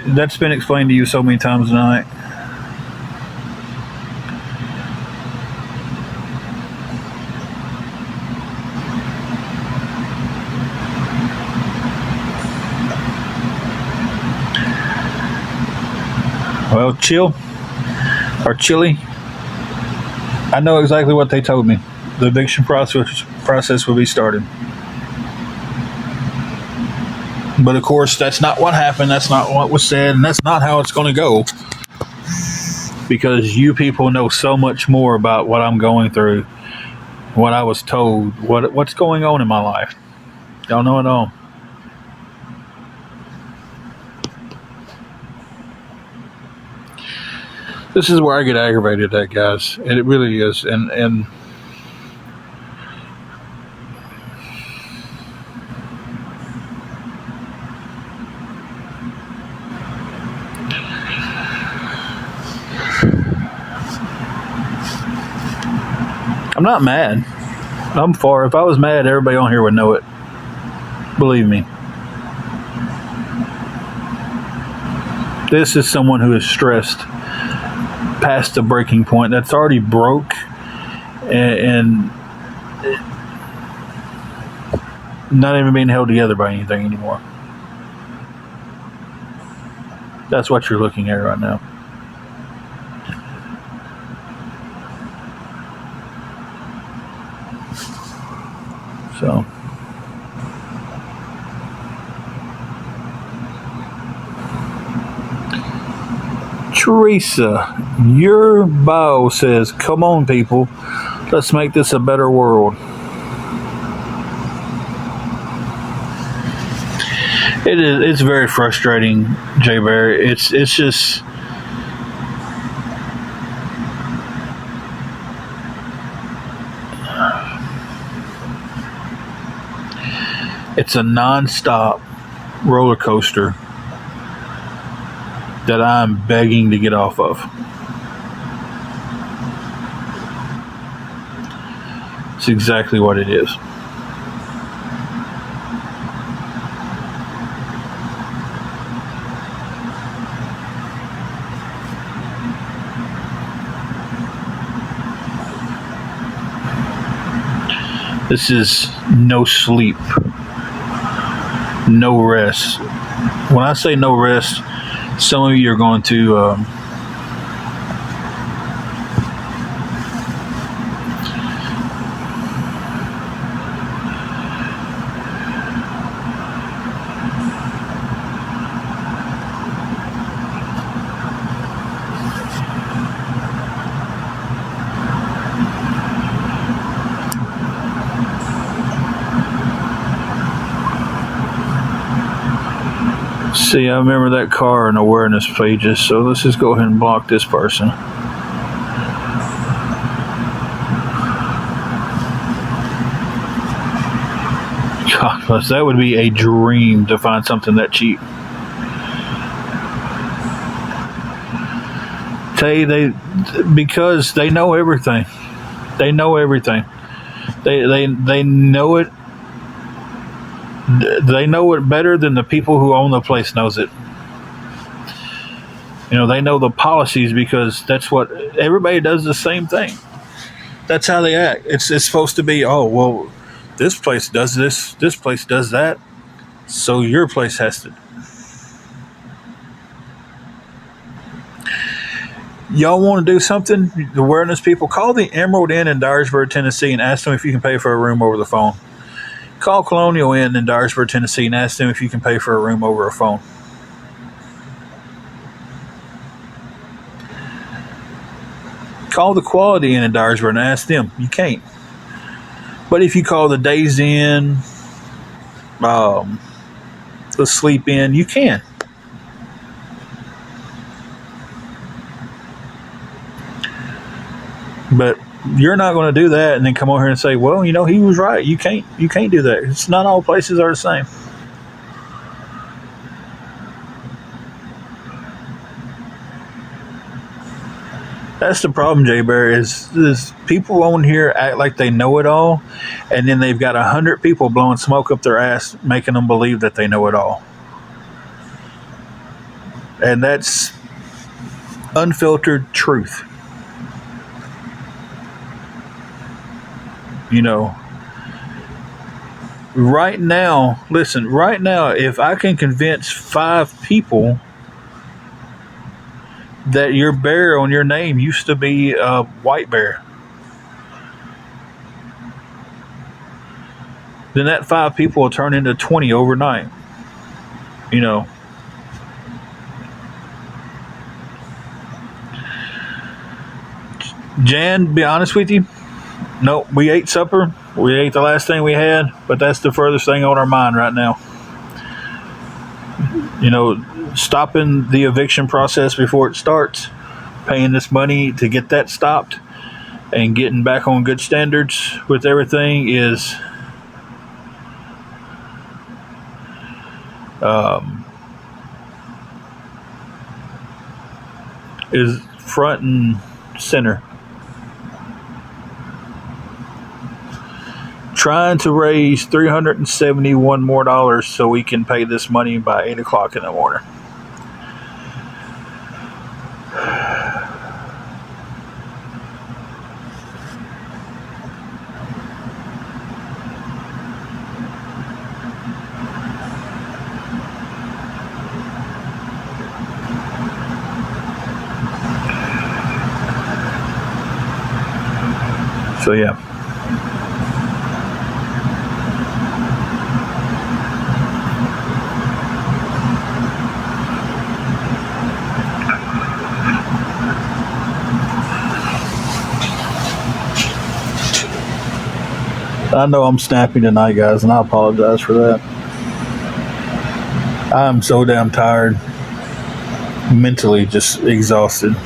that's been explained to you so many times tonight. Well, Chili, I know exactly what they told me. The eviction process will be started. But of course, that's not what happened. That's not what was said. And that's not how it's going to go. Because you people know so much more about what I'm going through, what I was told, what's going on in my life. Y'all know it all. This is where I get aggravated at, guys. And it really is. And I'm not mad. If I was mad, everybody on here would know it. Believe me. This is someone who is stressed past the breaking point. That's already broke and not even being held together by anything anymore. That's what you're looking at right now. So Teresa, your bio says, come on, people. Let's make this a better world. It is. It's very frustrating, Jay Barry. It's just... It's a non-stop roller coaster that I'm begging to get off of. It's exactly what it is. This is no sleep, no rest. When I say no rest, some of you are going to see, I remember that car and awareness pages, so let's just go ahead and block this person. God, that would be a dream to find something that cheap. Because they know everything. They know everything. They know it. They know it better than the people who own the place knows it. You know, they know the policies because that's what everybody does, the same thing. That's how they act. It's supposed to be, oh, well, this place does this place does that, so your place has to. Y'all want to do something? The awareness people, call the Emerald Inn in Dyersburg, Tennessee, and ask them if you can pay for a room over the phone. Call Colonial Inn in Dyersburg, Tennessee, and ask them if you can pay for a room over a phone. Call the Quality Inn in Dyersburg and ask them. You can't. But if you call the Days Inn, the Sleep Inn, you can. But you're not going to do that and then come over here and say, well, you know, he was right. You can't do that. It's not all places are the same. That's the problem, Jay Bear, is people on here act like they know it all, and then they've got 100 people blowing smoke up their ass, making them believe that they know it all. And that's unfiltered truth. You know, right now, listen, right now, if I can convince 5 people that your bear on your name used to be a white bear, then that 5 people will turn into 20 overnight. You know. Jan, be honest with you, no, we ate supper. We ate the last thing we had, but that's the furthest thing on our mind right now. You know, stopping the eviction process before it starts, paying this money to get that stopped, and getting back on good standards with everything is front and center. Trying to raise $371 more so we can pay this money by 8 o'clock in the morning. So yeah. I know I'm snappy tonight, guys, and I apologize for that. I'm so damn tired. Mentally just exhausted.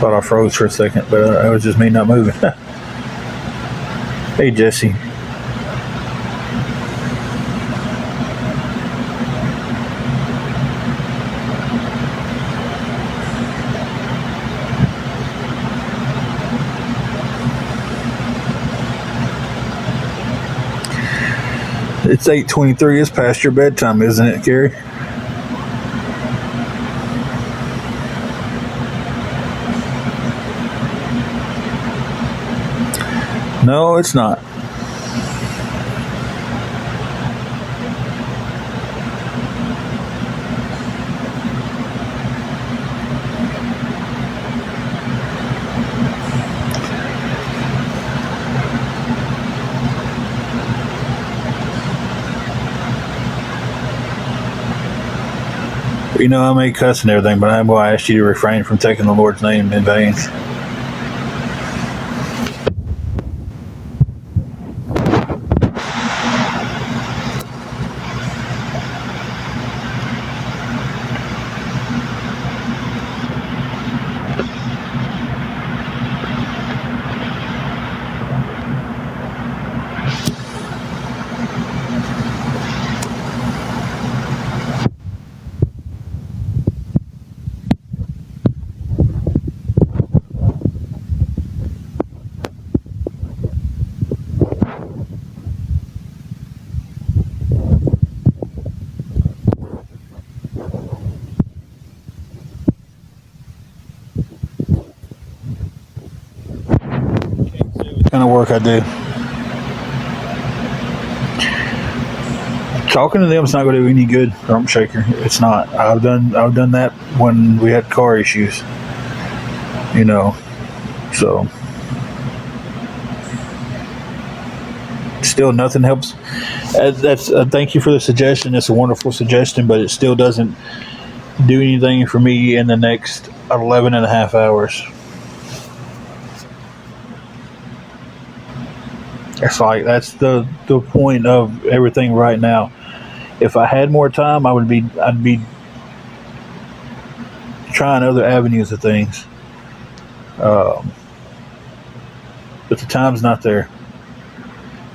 Thought I froze for a second, but it was just me not moving. Hey, Jesse. It's 8:23. It's past your bedtime, isn't it, Gary? No, it's not. You know, I may cuss and everything, but I will ask you to refrain from taking the Lord's name in vain. Kind of work I do. Talking to them is not going to do any good, Rump Shaker. It's not. I've done that when we had car issues. You know, so still nothing helps. That's thank you for the suggestion. It's a wonderful suggestion, but it still doesn't do anything for me in the next 11 and a half hours. It's like that's the point of everything right now. If I had more time, I'd be trying other avenues of things. But the time's not there.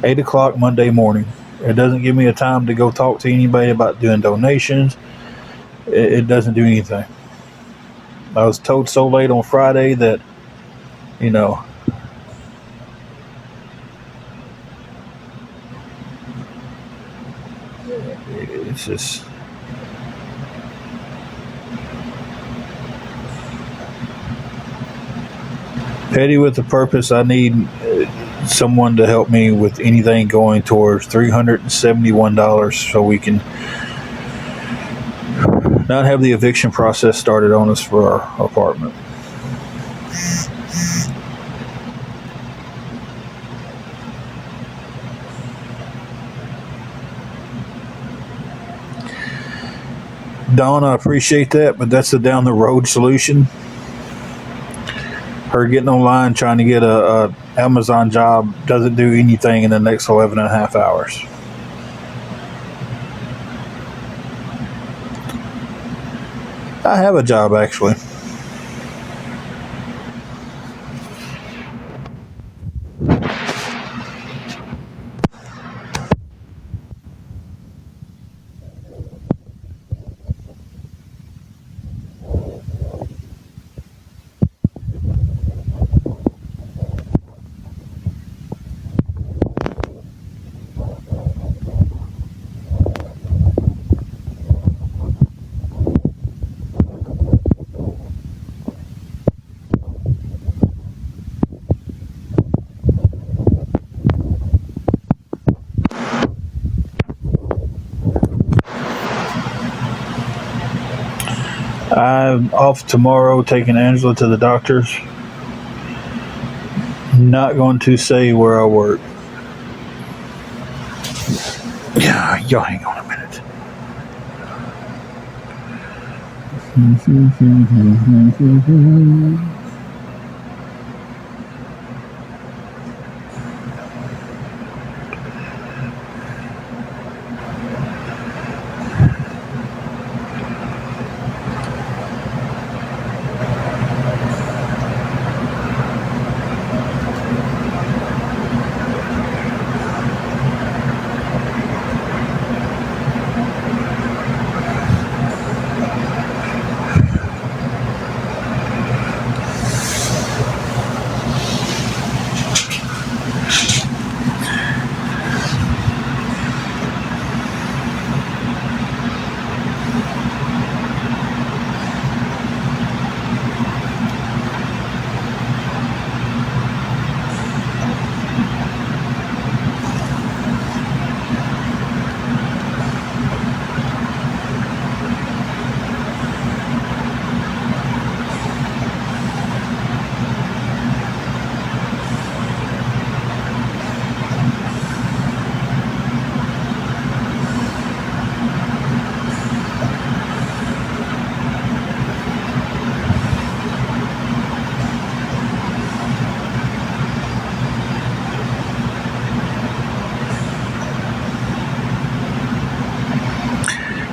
8 o'clock Monday morning. It doesn't give me a time to go talk to anybody about doing donations. It doesn't do anything. I was told so late on Friday that, you know, it's just petty with a purpose. I need someone to help me with anything going towards $371 so we can not have the eviction process started on us for our apartment. Dawn, I appreciate that, but that's a down the road solution. Her getting online trying to get a Amazon job doesn't do anything in the next 11 and a half hours. I have a job, actually. I'm off tomorrow taking Angela to the doctor's. Not going to say where I work. Yeah, y'all hang on a minute.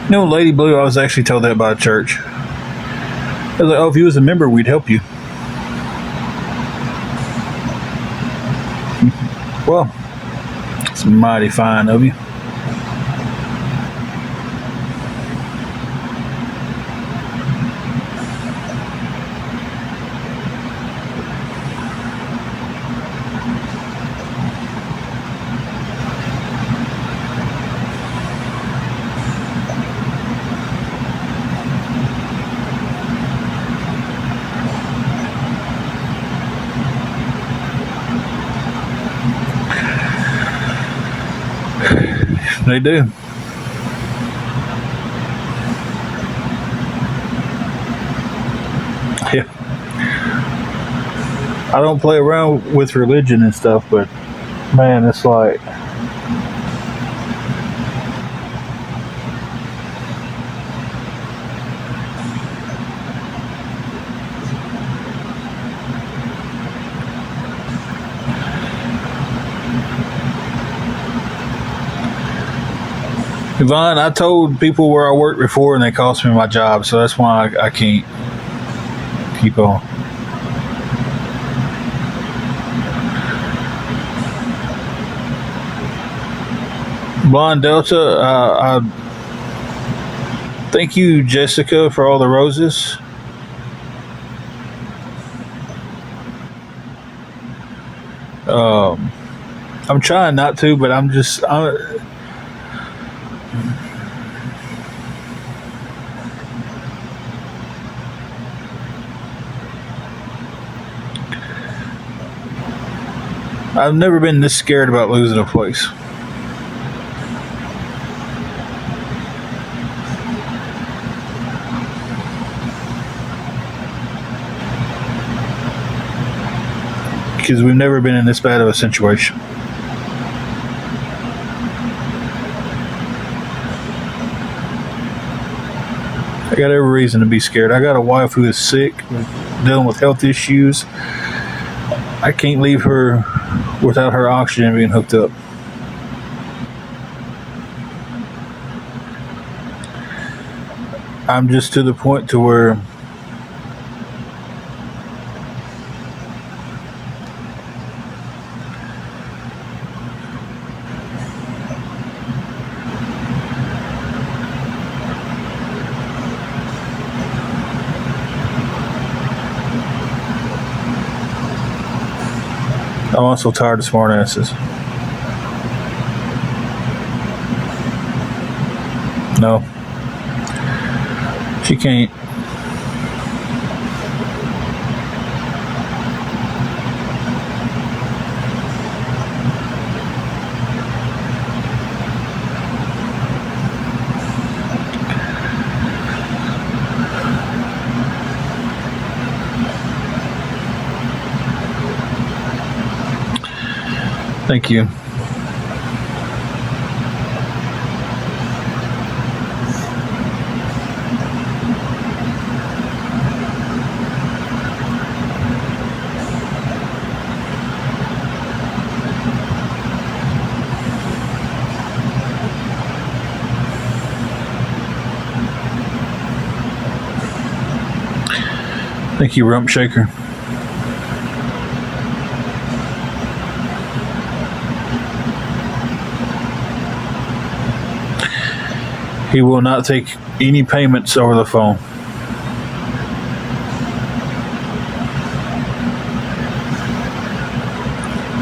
No, Lady Blue, I was actually told that by a church. I was like, oh, if you was a member, we'd help you. Well, it's mighty fine of you. They do. Yeah. I don't play around with religion and stuff, but man, it's like Yvonne, I told people where I worked before and they cost me my job, so that's why I can't keep on. Blonde Delta, thank you, Jessica, for all the roses. I'm trying not to, but I've never been this scared about losing a place. Because we've never been in this bad of a situation. I got every reason to be scared. I got a wife who is sick, dealing with health issues. I can't leave her without her oxygen being hooked up. I'm just to the point to where I'm also tired of smartasses. No. She can't. Thank you. Thank you, Rump Shaker. He will not take any payments over the phone.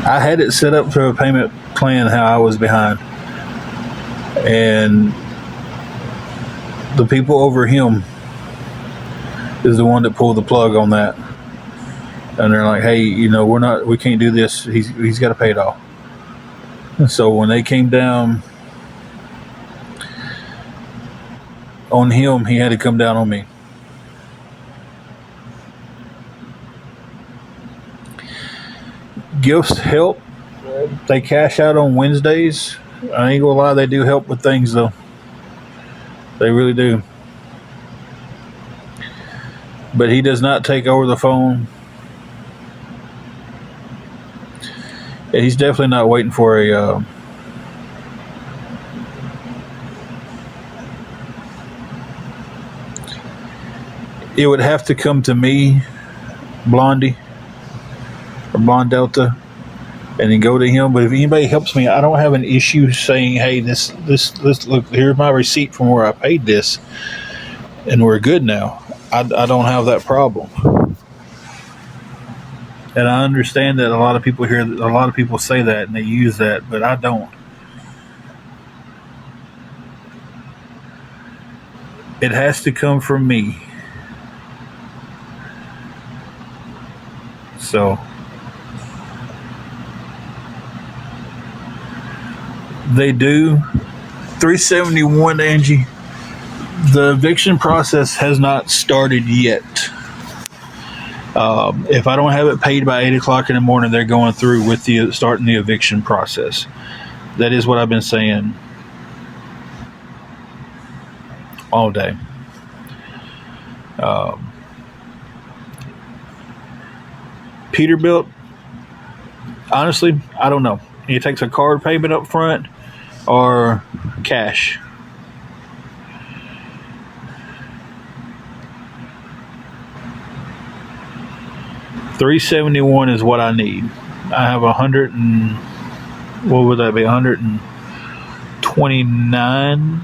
I had it set up for a payment plan how I was behind. And the people over him is the one that pulled the plug on that. And they're like, hey, we can't do this. He's got to pay it off. And so when they came down on him, he had to come down on me. Gifts help. They cash out on Wednesdays. I ain't gonna lie, they do help with things though. They really do. But he does not take over the phone. Yeah, he's definitely not waiting for a it would have to come to me, Blondie or Blonde Delta, and then go to him. But if anybody helps me, I don't have an issue saying, "Hey, this look, here's my receipt from where I paid this, and we're good now." I don't have that problem, and I understand that a lot of people say that and they use that, but I don't. It has to come from me. So they do 371, Angie. The eviction process has not started yet. If I don't have it paid by 8 o'clock in the morning, they're going through with starting the eviction process. That is what I've been saying all day. Peterbilt, honestly, I don't know. It takes a card payment up front or cash. $371 is what I need. I have 100 and what would that be? 129.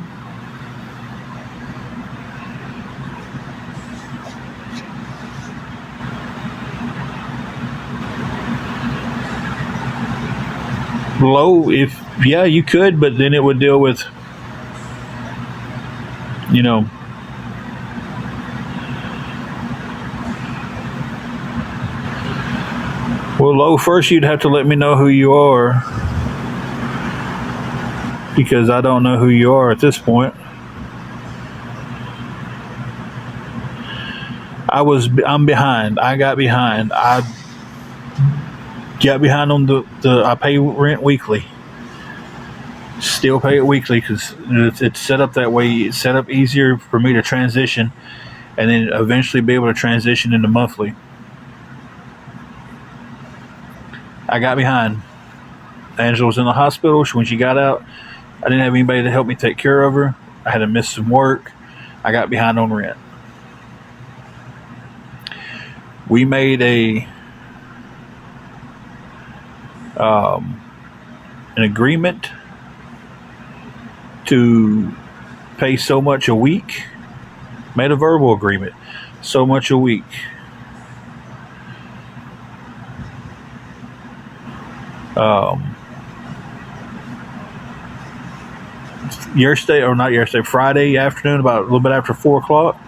Low, if you could, but then it would deal with, well, Low, first you'd have to let me know who you are, because I don't know who you are at this point. I'm behind. I got behind. I got behind on I pay rent weekly. Still pay it weekly because it's set up that way. It's set up easier for me to transition and then eventually be able to transition into monthly. I got behind. Angela was in the hospital. When she got out, I didn't have anybody to help me take care of her. I had to miss some work. I got behind on rent. We made an agreement to pay so much a week. Made a verbal agreement, so much a week. Friday afternoon, about a little bit after 4 o'clock,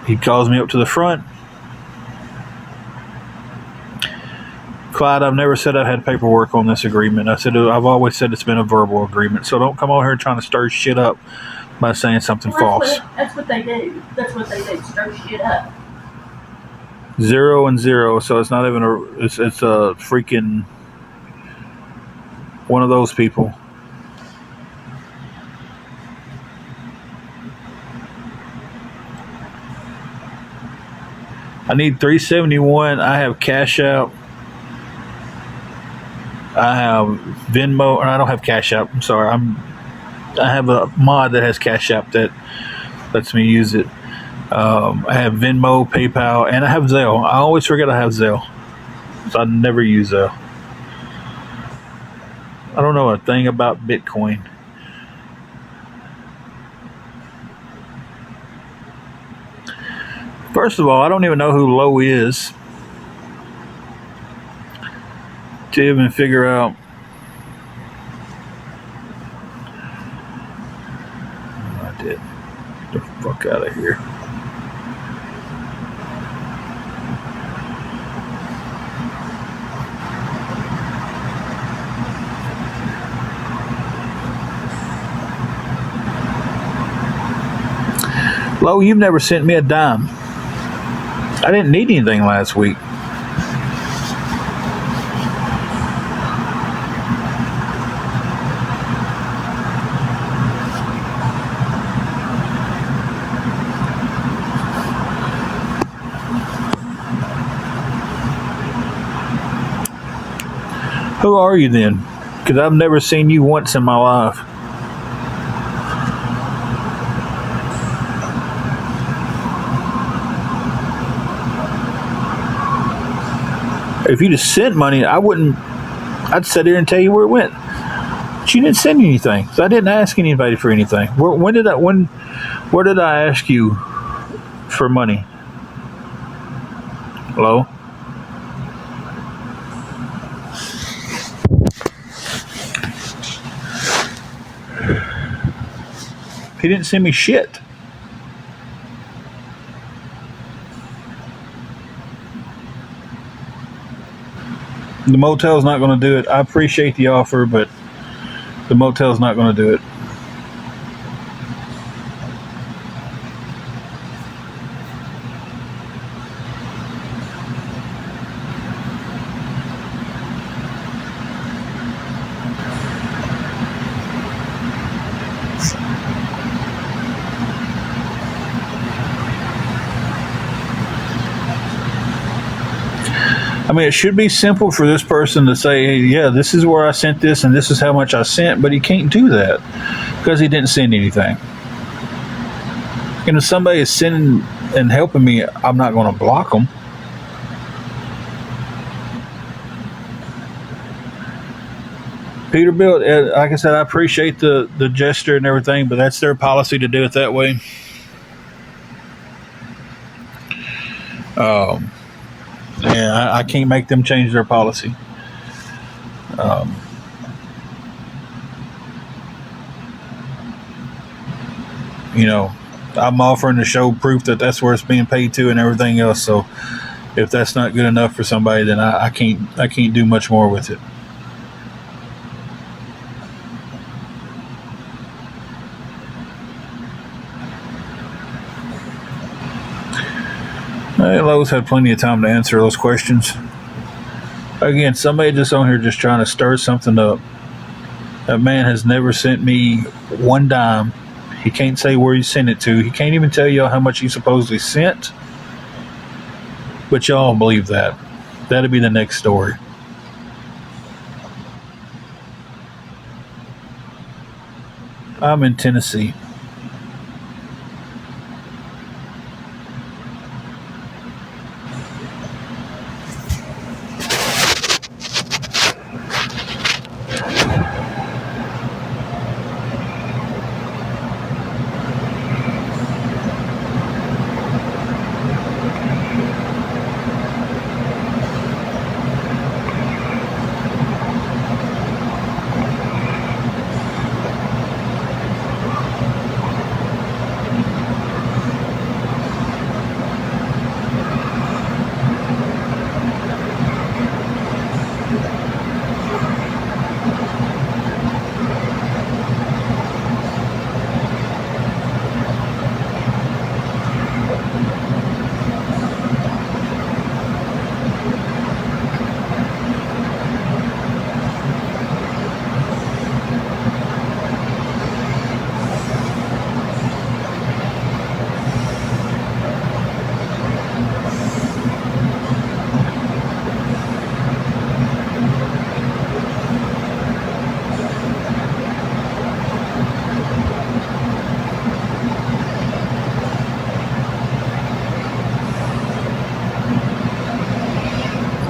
he calls me up to the front. Clyde, I've never said I had paperwork on this agreement. I said, I've always said it's been a verbal agreement. So don't come over here trying to stir shit up by saying something false. That's what they do. Stir shit up. 0 and 0. So it's not even it's a freaking one of those people. I need 371. I have Cash App. I have Venmo, and I don't have Cash App. I'm sorry. I have a mod that has Cash App that lets me use it. I have Venmo, PayPal, and I have Zelle. I always forget I have Zelle, so I never use Zelle. I don't know a thing about Bitcoin. First of all, I don't even know who Low is to even figure out. I did. Get the fuck out of here. Low, you've never sent me a dime. I didn't need anything last week. Who are you then? Because I've never seen you once in my life. If you just sent money, I wouldn't. I'd sit there and tell you where it went. But you didn't send anything, so I didn't ask anybody for anything. Where did I ask you for money? Hello? He didn't send me shit. The motel's not going to do it. I appreciate the offer, but the motel's not going to do it. I mean, it should be simple for this person to say, hey, yeah, this is where I sent this and this is how much I sent, but he can't do that because he didn't send anything. And if somebody is sending and helping me, I'm not going to block them. Peterbilt, like I said, I appreciate the gesture and everything, but that's their policy to do it that way. Yeah, I can't make them change their policy. You know, I'm offering to show proof that that's where it's being paid to and everything else. So if that's not good enough for somebody, then I can't do much more with it. Lowe's had plenty of time to answer those questions. Again, somebody just on here just trying to stir something up. That man has never sent me one dime. He can't say where he sent it to. He can't even tell y'all how much he supposedly sent. But y'all believe that. That'll be the next story. I'm in Tennessee.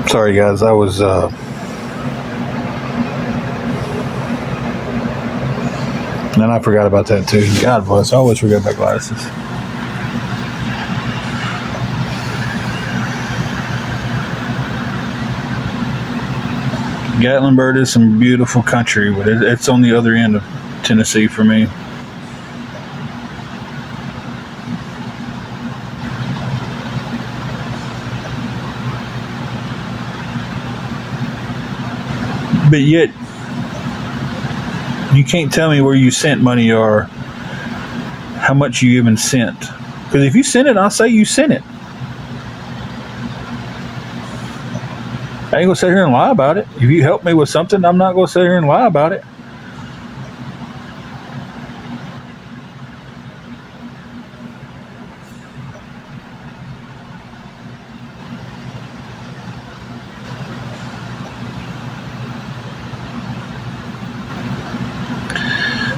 Sorry, guys. I was and I forgot about that too. God bless. I always forget my glasses. Gatlinburg is some beautiful country, but it's on the other end of Tennessee for me. But yet, you can't tell me where you sent money or how much you even sent. Because if you sent it, I'll say you sent it. I ain't going to sit here and lie about it. If you help me with something, I'm not going to sit here and lie about it.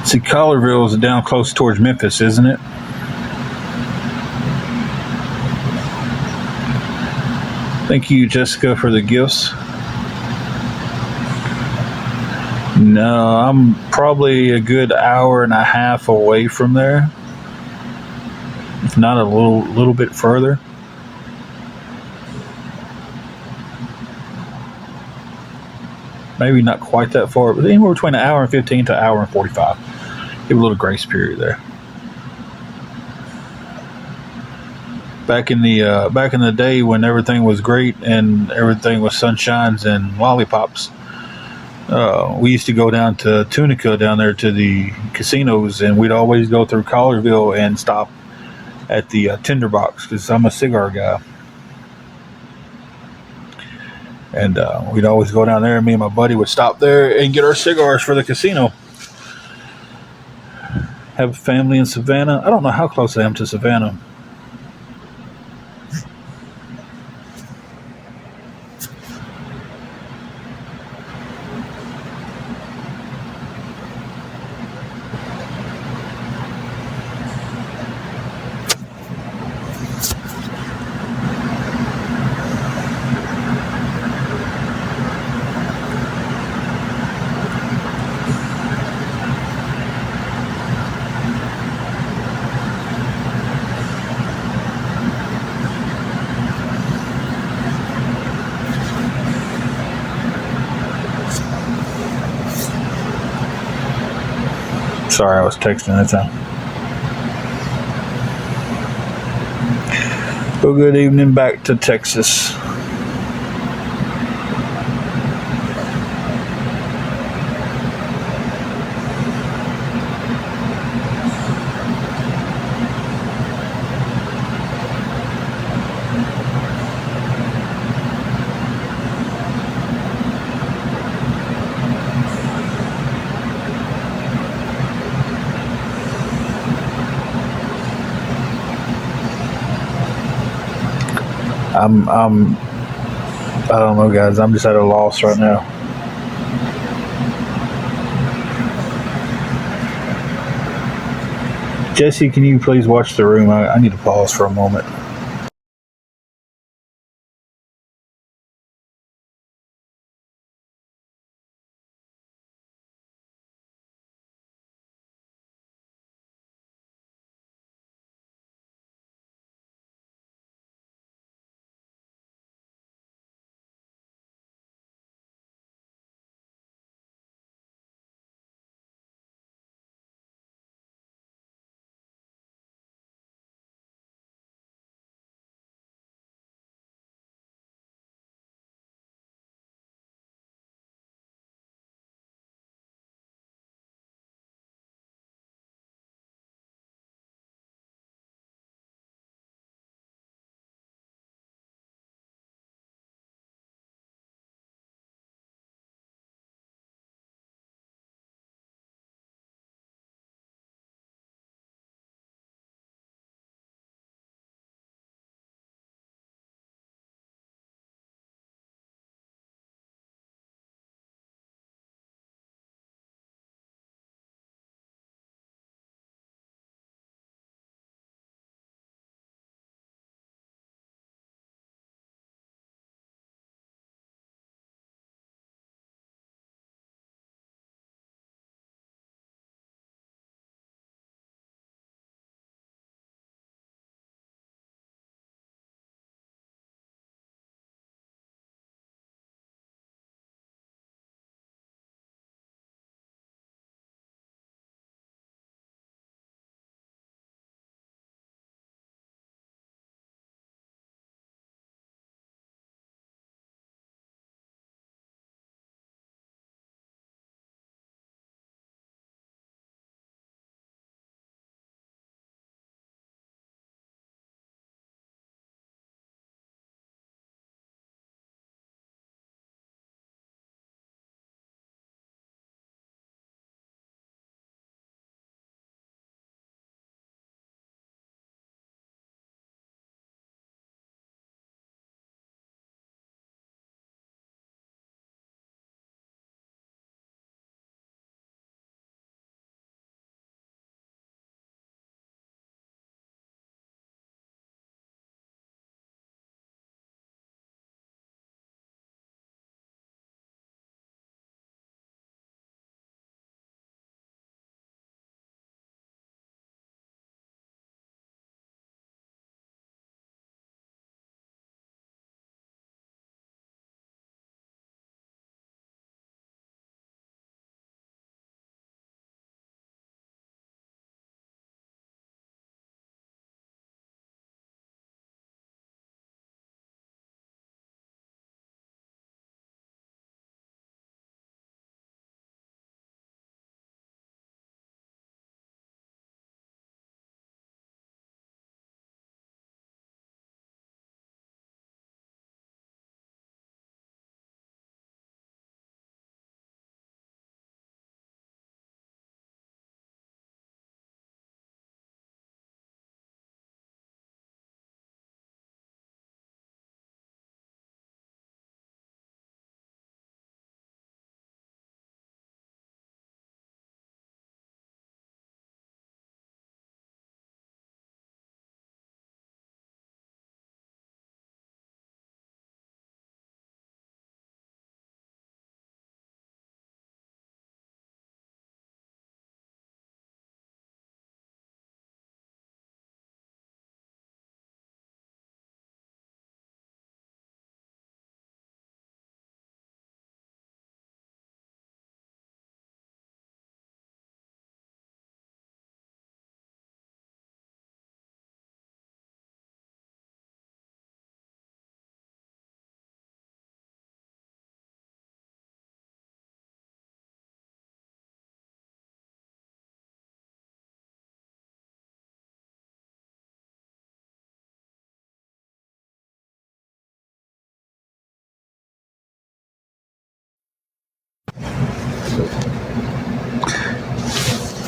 See, Collierville is down close towards Memphis, isn't it? Thank you, Jessica, for the gifts. No, I'm probably a good hour and a half away from there, if not a little bit further. Maybe not quite that far, but anywhere between an hour and 15 to an hour and 45. Give a little grace period there. Back in the day when everything was great and everything was sunshines and lollipops, we used to go down to Tunica down there to the casinos, and we'd always go through Collierville and stop at the Tinderbox because I'm a cigar guy. And we'd always go down there, and me and my buddy would stop there and get our cigars for the casino. Have a family in Savannah. I don't know how close I am to Savannah. Sorry, I was texting that time. Well, good evening back to Texas. I don't know, guys. I'm just at a loss right now. Jesse, can you please watch the room? I need to pause for a moment.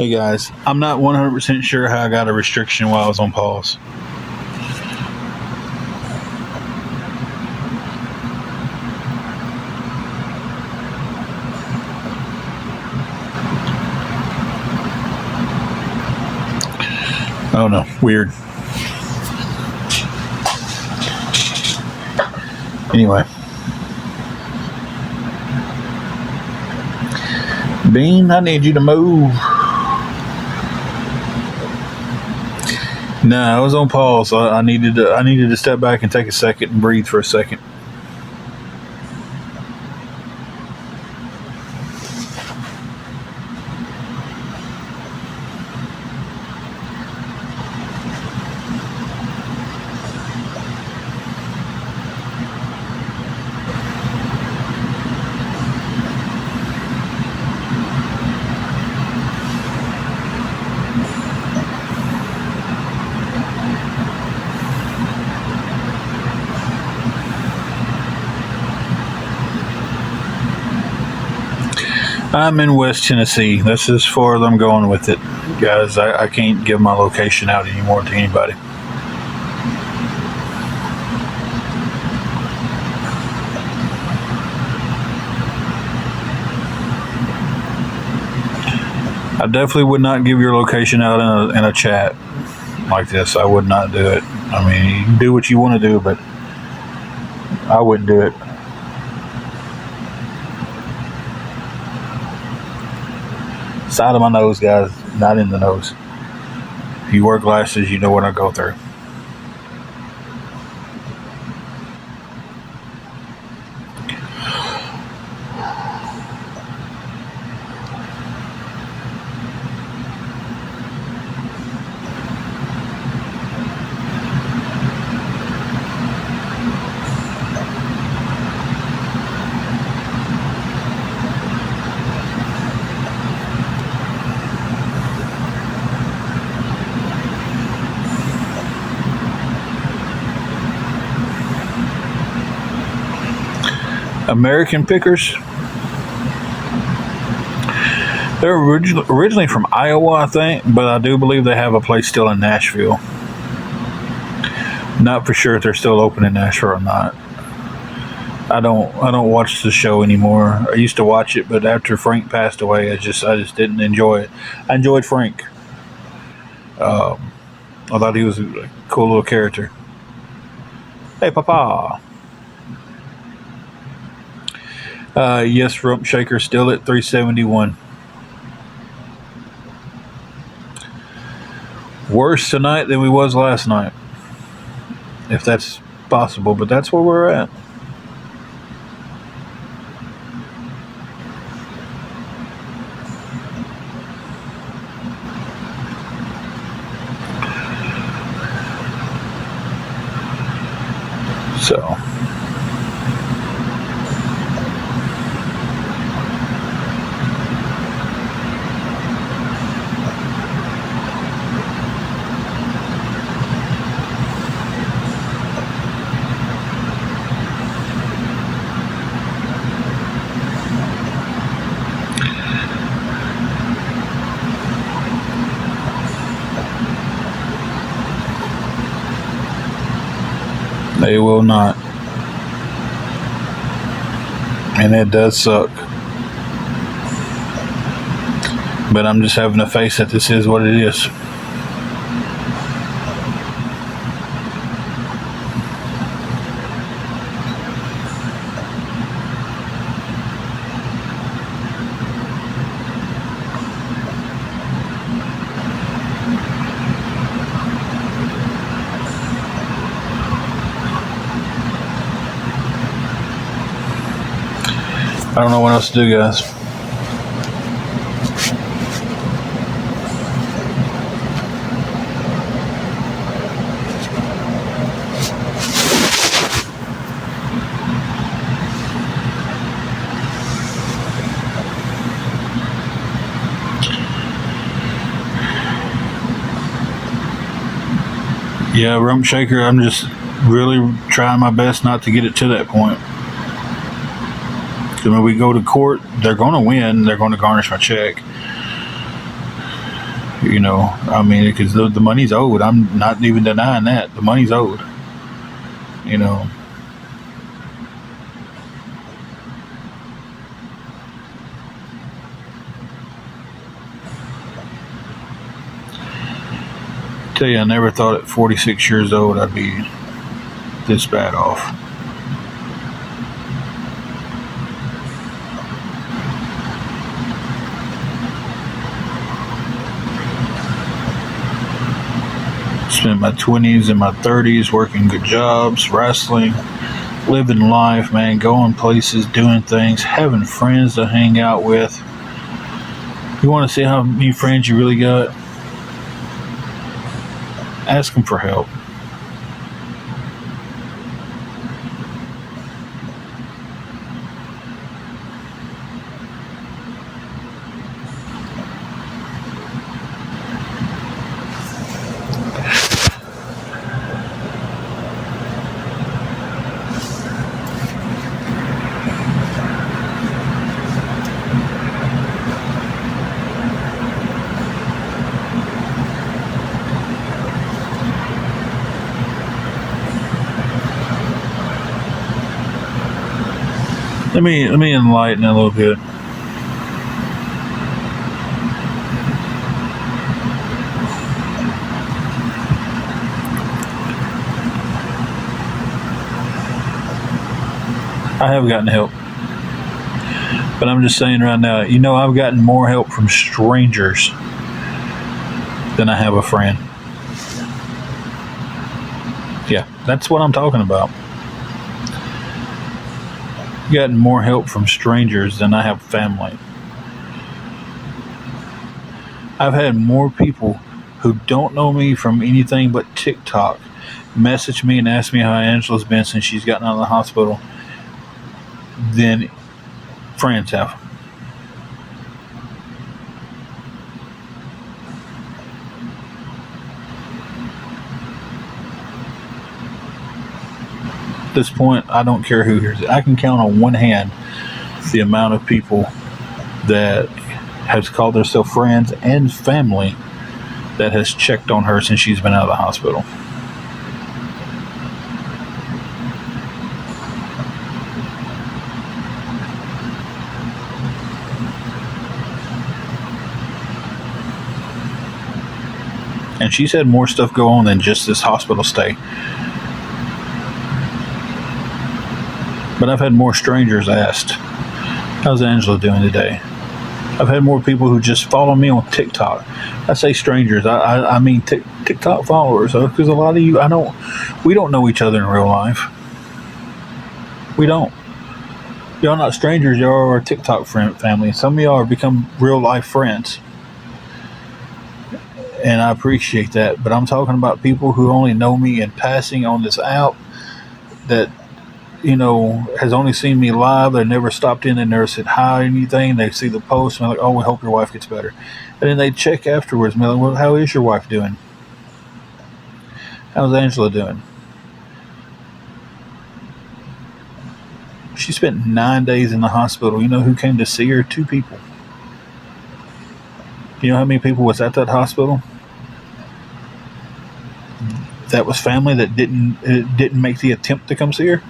Hey guys, I'm not 100% sure how I got a restriction while I was on pause. Oh no, weird. Anyway. Bean, I need you to move. No, I was on pause. I needed to step back and take a second and breathe for a second. I'm in West Tennessee. That's as far as I'm going with it. Guys, I can't give my location out anymore to anybody. I definitely would not give your location out in a chat like this. I would not do it. I mean, you can do what you want to do, but I wouldn't do it. Side of my nose, guys, not in the nose. If you wear glasses, you know what I go through. American Pickers. They're originally from Iowa, I think, but I do believe they have a place still in Nashville. Not for sure if they're still open in Nashville or not. I don't watch the show anymore. I used to watch it, but after Frank passed away, I just didn't enjoy it. I enjoyed Frank. I thought he was a cool little character. Hey, Papa. Yes, Rump Shaker still at 371. Worse tonight than we was last night, if that's possible, but that's where we're at. So they will not. And it does suck. But I'm just having to face that this is what it is. I don't know what else to do, guys. Yeah, Rump Shaker, I'm just really trying my best not to get it to that point. When we go to court, they're going to win. They're going to garnish my check. I mean, because the money's owed. I'm not even denying that. The money's owed. You know, tell you, I never thought at 46 years old I'd be this bad off. Spent my 20s and my 30s working good jobs, wrestling, living life, man, going places, doing things, having friends to hang out with. You want to see how many friends you really got? Ask them for help. Let me enlighten a little bit. I have gotten help, but I'm just saying right now. I've gotten more help from strangers than I have a friend. Yeah, that's what I'm talking about. Gotten more help from strangers than I have family. I've had more people who don't know me from anything but TikTok message me and ask me how Angela's been since she's gotten out of the hospital than friends have. At this point, I don't care who hears it. I can count on one hand the amount of people that has called themselves friends and family that has checked on her since she's been out of the hospital. And she's had more stuff go on than just this hospital stay. But I've had more strangers asked, how's Angela doing today? I've had more people who just follow me on TikTok. I say strangers, I mean TikTok followers, because a lot of you, we don't know each other in real life. We don't. Y'all not strangers, y'all are our TikTok family. Some of y'all are become real life friends. And I appreciate that. But I'm talking about people who only know me in passing on this app that, has only seen me live. They never stopped in and never said hi or anything. They see the post and they're like, oh, we hope your wife gets better. And then they check afterwards and they're like, well, how is your wife doing? How's Angela doing? She spent 9 days in the hospital. You know who came to see her? 2 people. You know how many people was at that hospital? That was family that didn't make the attempt to come see her?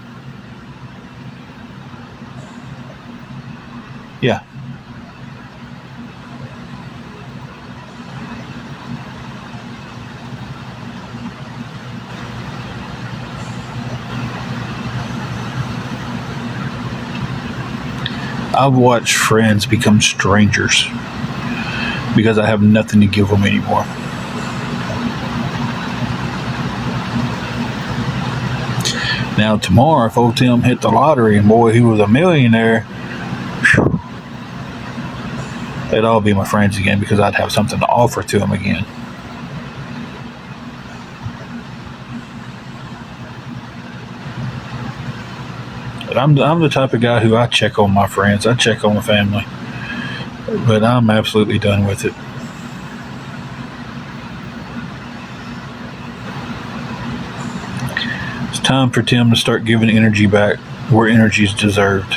Yeah. I've watched friends become strangers because I have nothing to give them anymore. Now tomorrow, if old Tim hit the lottery and boy, he was a millionaire, whew, they'd all be my friends again because I'd have something to offer to them again. But I'm the type of guy who I check on my friends. I check on the family. But I'm absolutely done with it. It's time for Tim to start giving energy back where energy is deserved.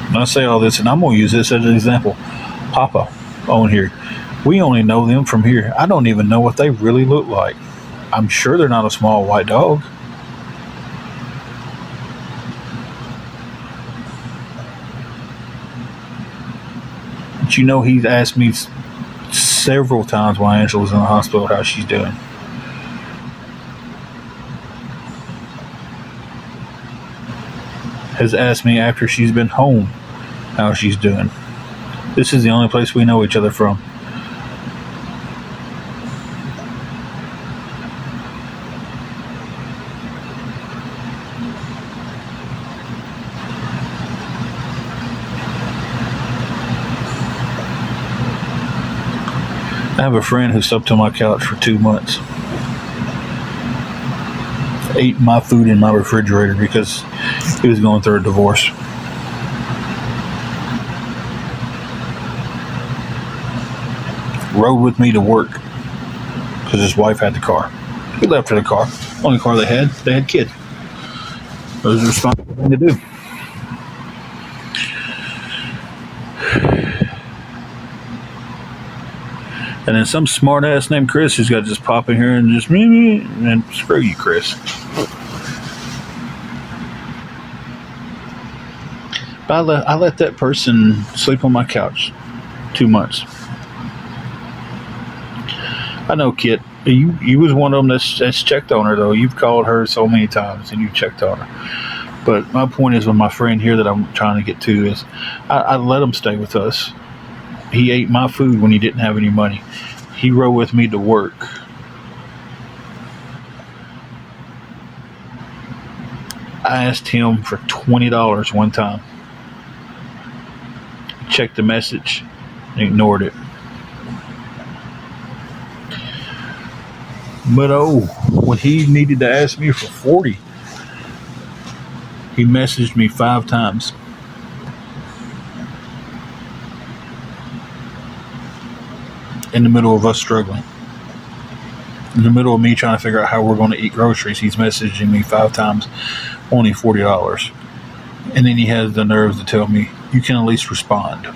And I say all this, and I'm going to use this as an example. Papa. on here. We only know them from here. I don't even know what they really look like. I'm sure they're not a small white dog. But you know, he's asked me several times while Angela's in the hospital how she's doing. Has asked me after she's been home how she's doing. This is the only place we know each other from. I have a friend who slept on my couch for 2 months. Ate my food in my refrigerator because he was going through a divorce. Rode with me to work because his wife had the car. He left her the car. Only car they had kids. It was a responsible thing to do. And then some smart ass named Chris who's got to just pop in here and just and screw you, Chris. But I let that person sleep on my couch 2 months. I know, Kit. You was one of them that's checked on her, though. You've called her so many times and you checked on her. But my point is, with my friend here that I'm trying to get to is, I let him stay with us. He ate my food when he didn't have any money. He rode with me to work. I asked him for $20 one time. He checked the message and ignored it. But when he needed to ask me for 40, he messaged me 5 times. In the middle of us struggling. In the middle of me trying to figure out how we're going to eat groceries, he's messaging me 5 times, only $40. And then he has the nerves to tell me, you can at least respond.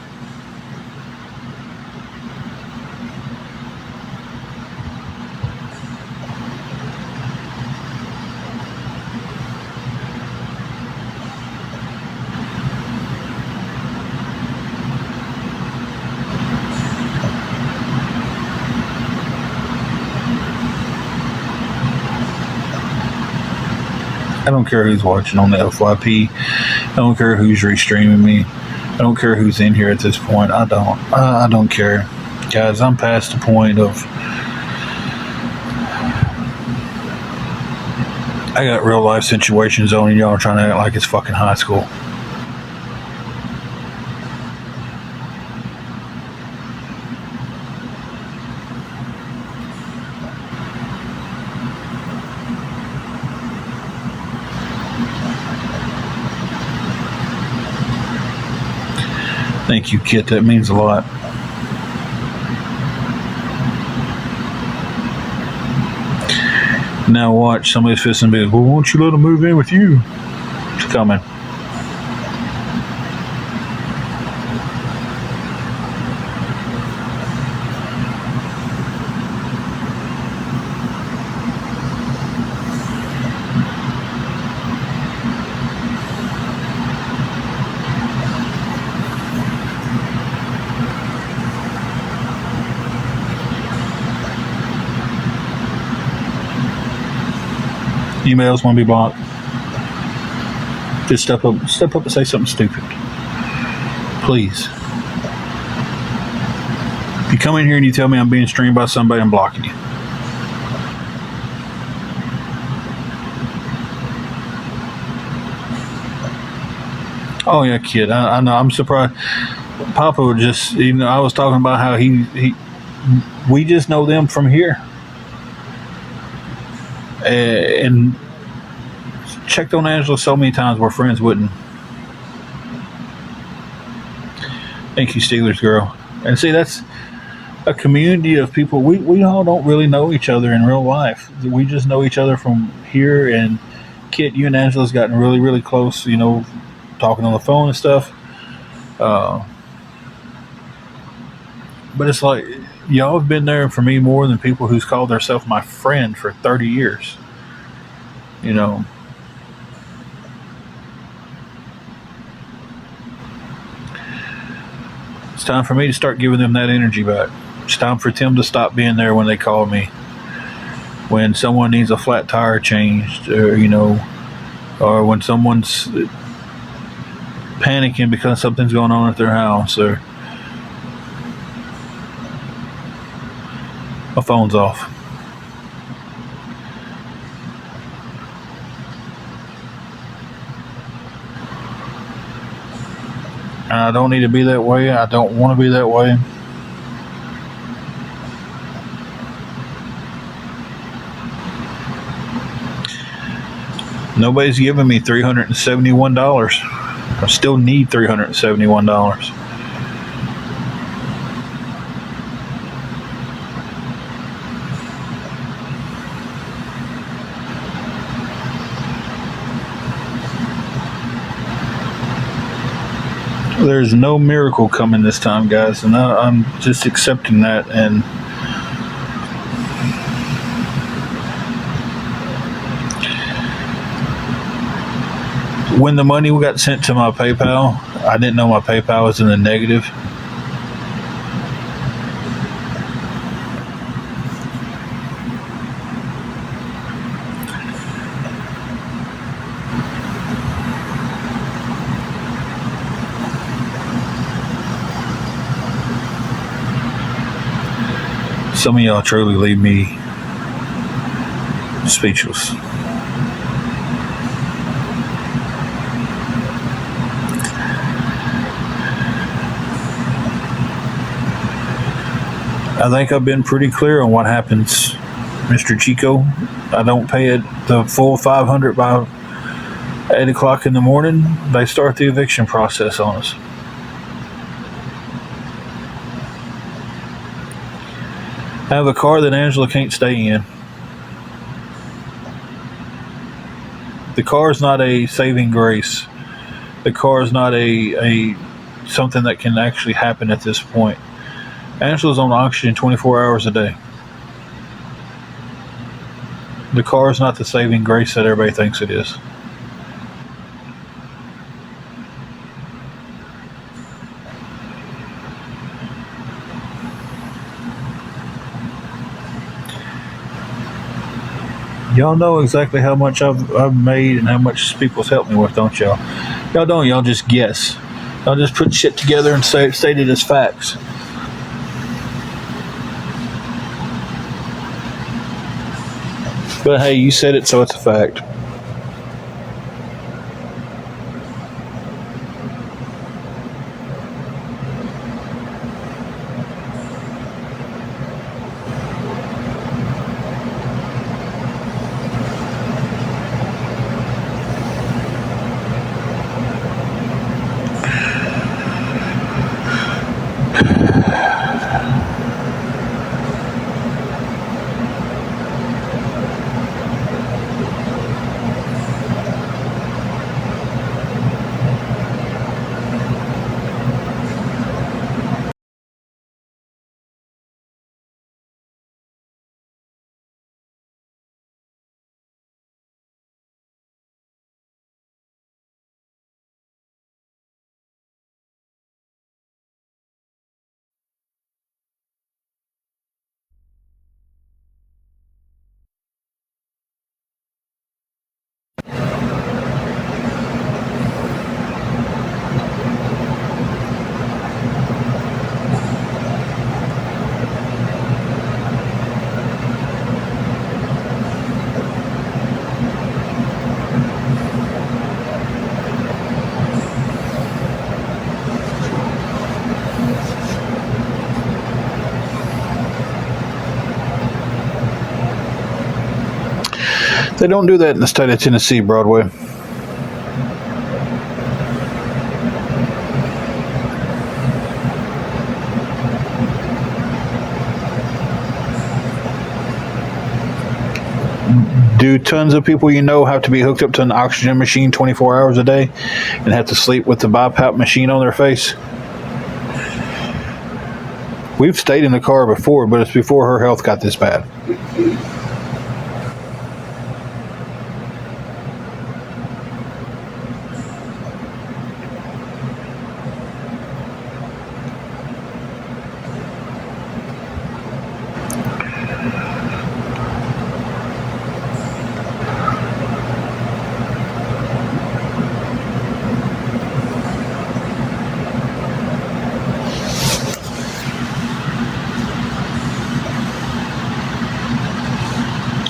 I don't care who's watching on the FYP. I don't care who's restreaming me. I don't care who's in here at this point. I don't care. Guys, I'm past the point of... I got real life situations on and y'all are trying to act like it's fucking high school. Thank you, Kit. That means a lot. Now watch. Somebody's fixing to be like, well, won't you let them move in with you? It's coming. Emails want to be blocked. Just step up and say something stupid. Please. If you come in here and you tell me I'm being streamed by somebody, I'm blocking you. Oh yeah, Kid. I know. I'm surprised. Papa would just, I was talking about how we just know them from here. And checked on Angela so many times where friends wouldn't. Thank you, Steelers girl. And see, that's a community of people. We all don't really know each other in real life. We just know each other from here. And Kit, you and Angela's gotten really, really close, talking on the phone and stuff. But it's like, y'all have been there for me more than people who's called themselves my friend for 30 years. You know, it's time for me to start giving them that energy back. It's time for Tim to stop being there when they call me. When someone needs a flat tire changed, or, or when someone's panicking because something's going on at their house, or my phone's off. And I don't need to be that way. I don't want to be that way. Nobody's giving me $371. I still need $371. There's no miracle coming this time, guys, and I'm just accepting that. And when the money got sent to my PayPal, I didn't know my PayPal was in the negative. Some of y'all truly leave me speechless. I think I've been pretty clear on what happens, Mr. Chico. I don't pay it the full $500 by 8 o'clock in the morning. They start the eviction process on us. I have a car that Angela can't stay in. The car is not a saving grace. The car is not a something that can actually happen at this point. Angela's on oxygen 24 hours a day. The car is not the saving grace that everybody thinks it is. Y'all know exactly how much I've made and how much people's helped me with, don't y'all? Y'all don't. Y'all just guess. Y'all just put shit together and state it as facts. But hey, you said it, so it's a fact. They don't do that in the state of Tennessee, Broadway. Do tons of people you know have to be hooked up to an oxygen machine 24 hours a day and have to sleep with the BiPAP machine on their face? We've stayed in the car before, but it's before her health got this bad.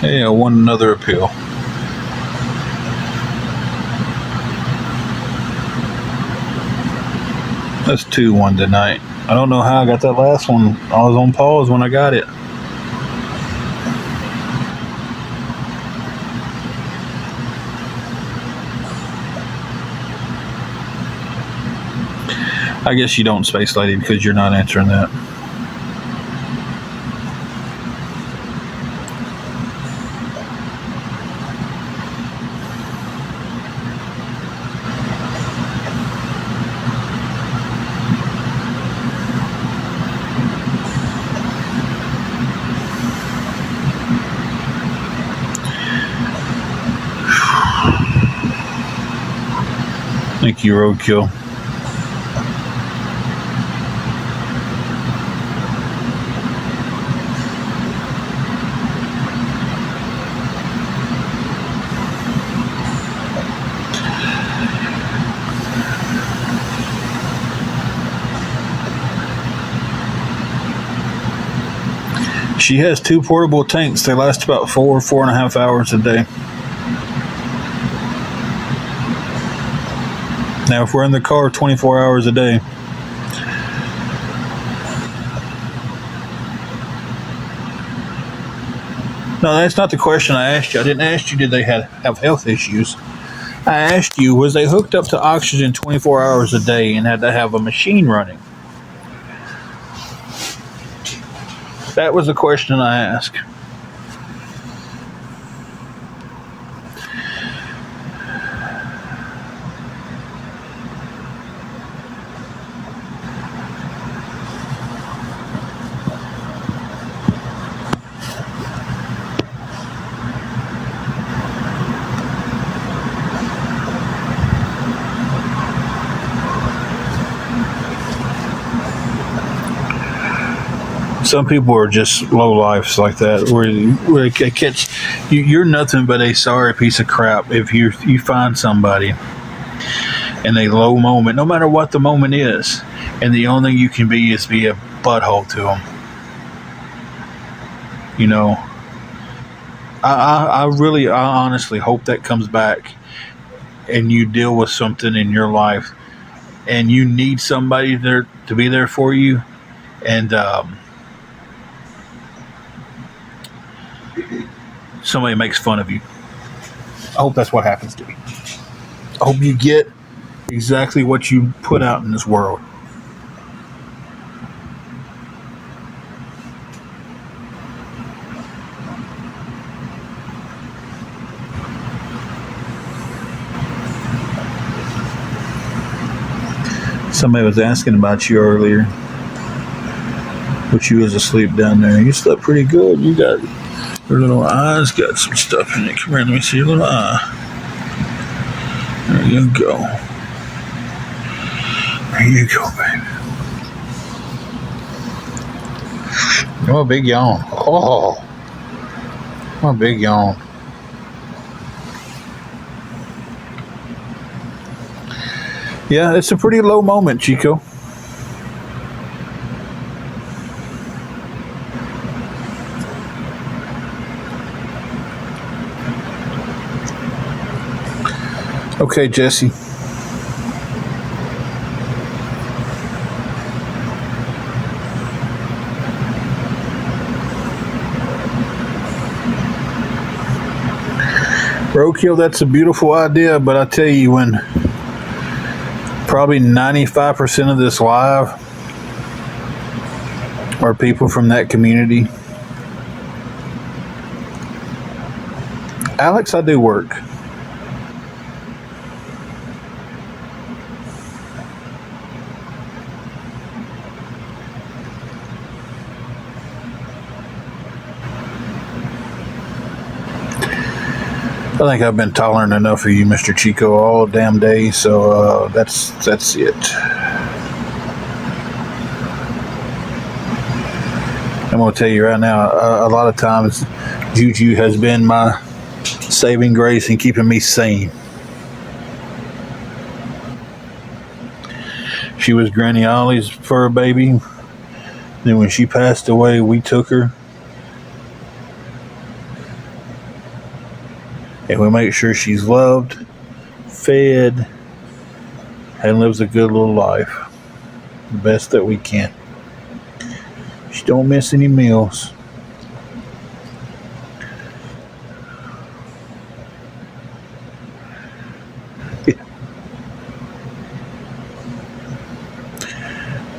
Yeah, won another appeal. That's 2-1 tonight. I don't know how I got that last one. I was on pause when I got it. I guess you don't, Space Lady, because you're not answering that. Thank you, Roadkill. She has 2 portable tanks. They last about 4.5 hours a day. Now, if we're in the car 24 hours a day, no, that's not the question I asked you. I didn't ask you did they have health issues. I asked you, was they hooked up to oxygen 24 hours a day and had to have a machine running? That was the question I asked. Some people are just low lifes like that, where they catch you're nothing but a sorry piece of crap if you find somebody in a low moment, no matter what the moment is, and the only thing you can be is be a butthole to them. You know, I honestly hope that comes back, and you deal with something in your life, and you need somebody there to be there for you, and somebody makes fun of you. I hope that's what happens to you. I hope you get exactly what you put out in this world. Somebody was asking about you earlier, but you was asleep down there. You slept pretty good. You got your little eyes got some stuff in it. Come here, let me see your little eye. There you go. There you go, baby. Oh, a big yawn. Oh, a big yawn. Yeah, it's a pretty low moment, Chico. Okay, Jesse. Roadkill, that's a beautiful idea, but I tell you, when probably 95% of this live are people from that community. Alex, I do work. think I've been tolerant enough of you, Mr. Chico, all damn day. So that's it. I'm gonna tell you right now. A lot of times, Juju has been my saving grace in keeping me sane. She was Granny Ollie's fur baby. Then when she passed away, we took her. And we make sure she's loved, fed, and lives a good little life. The best that we can. She don't miss any meals.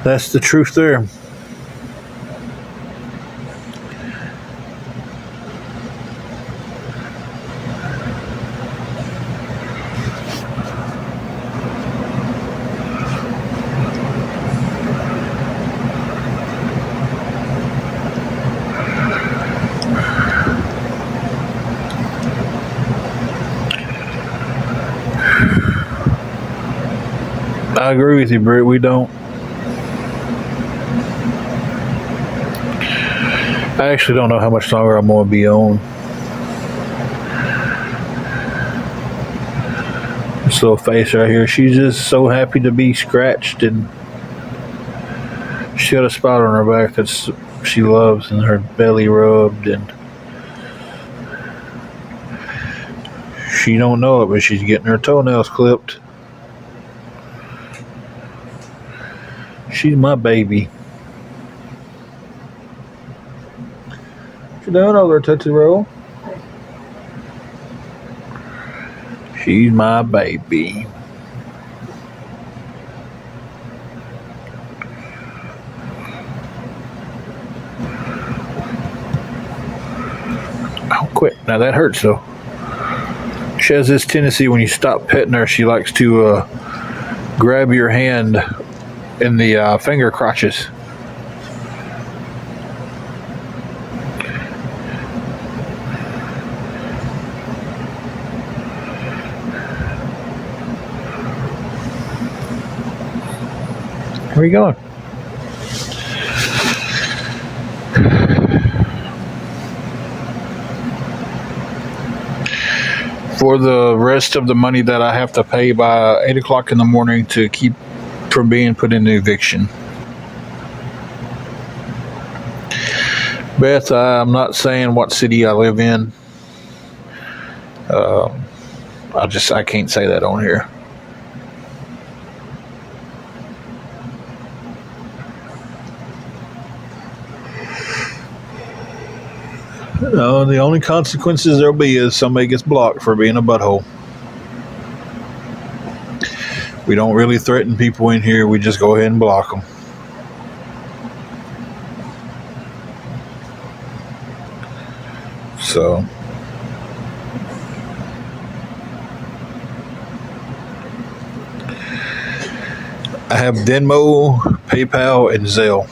That's the truth there. I agree with you, Britt. We don't. I actually don't know how much longer I'm going to be on. This little face right here, she's just so happy to be scratched, and she got a spot on her back that she loves, and her belly rubbed, and she don't know it, but she's getting her toenails clipped. She's my baby. What you doing over there, Tootsie Roll? She's my baby. Oh, quit. Now that hurts, though. She has this tendency when you stop petting her, she likes to grab your hand in the finger crotches. Where are you going? For the rest of the money that I have to pay by 8 o'clock in the morning to keep from being put into eviction. Beth, I'm not saying what city I live in. I can't say that on here. No, the only consequences there'll be is somebody gets blocked for being a butthole. We don't really threaten people in here. We just go ahead and block them. So, I have Venmo, PayPal, and Zelle.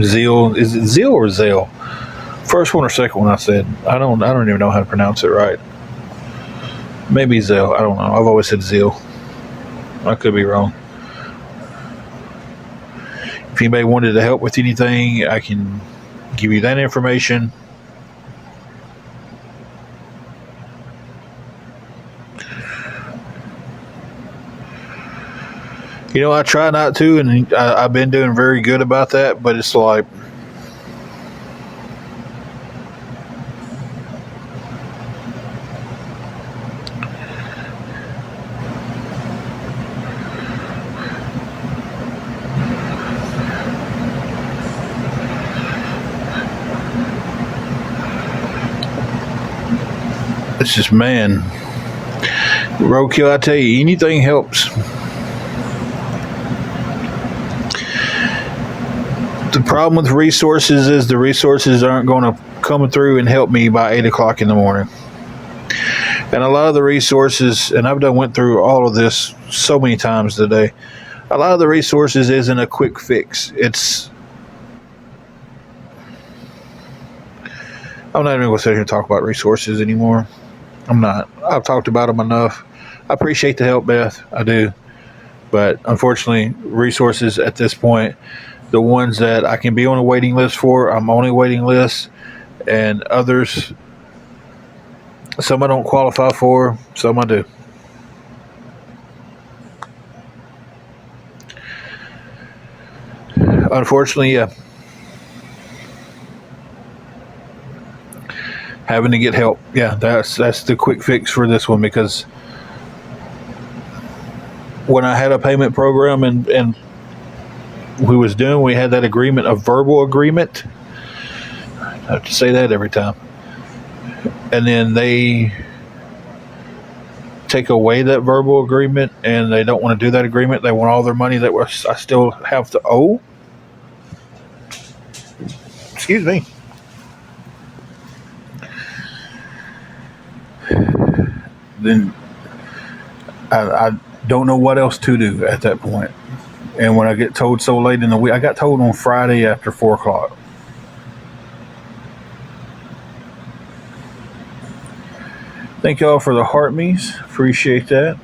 Zeal, is it Zeal or Zelle? First one or second one I said. I don't even know how to pronounce it right. Maybe Zelle. I don't know. I've always said Zeal. I could be wrong. If anybody wanted to help with anything, I can give you that information. You know, I try not to, and I've been doing very good about that, but it's like, it's just, man, roadkill, I tell you, anything helps. The problem with resources is the resources aren't going to come through and help me by 8 o'clock in the morning. And a lot of the resources, and I've went through all of this so many times today, a lot of the resources isn't a quick fix. It's I'm not even going to sit here and talk about resources anymore. I'm not. I've talked about them enough. I appreciate the help, Beth. I do. But unfortunately, resources at this point, the ones that I can be on a waiting list for, I'm on a waiting list. And others, some I don't qualify for, some I do. Unfortunately, yeah. Having to get help. Yeah, that's the quick fix for this one, because when I had a payment program and we had that agreement, a verbal agreement. I have to say that every time. And then they take away that verbal agreement, and they don't want to do that agreement. They want all their money that I still have to owe. Excuse me. Then I don't know what else to do at that point. And when I get told so late in the week, I got told on Friday after 4 o'clock. Thank y'all for the heart me's. Appreciate that.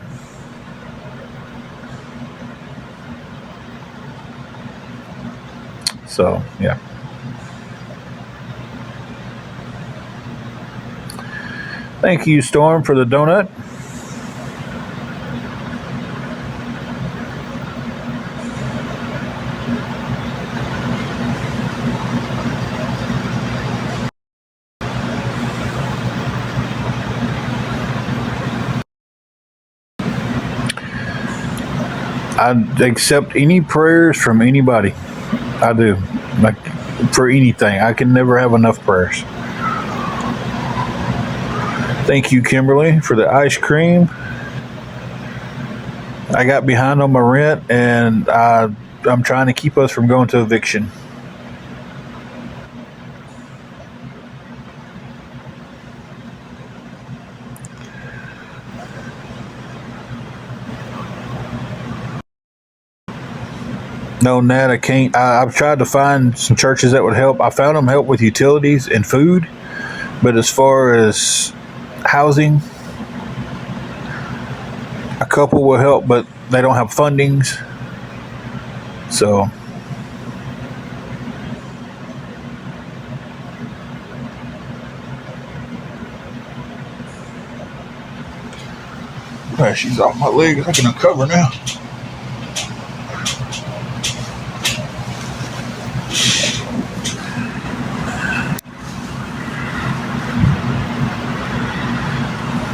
So, yeah. Thank you, Storm, for the donut. I accept any prayers from anybody. I do. Like, for anything. I can never have enough prayers. Thank you, Kimberly, for the ice cream. I got behind on my rent, and I'm trying to keep us from going to eviction. No, Nat, I can't. I've tried to find some churches that would help. I found them help with utilities and food, but as far as housing, a couple will help, but they don't have fundings. So, she's off my leg. I can uncover now.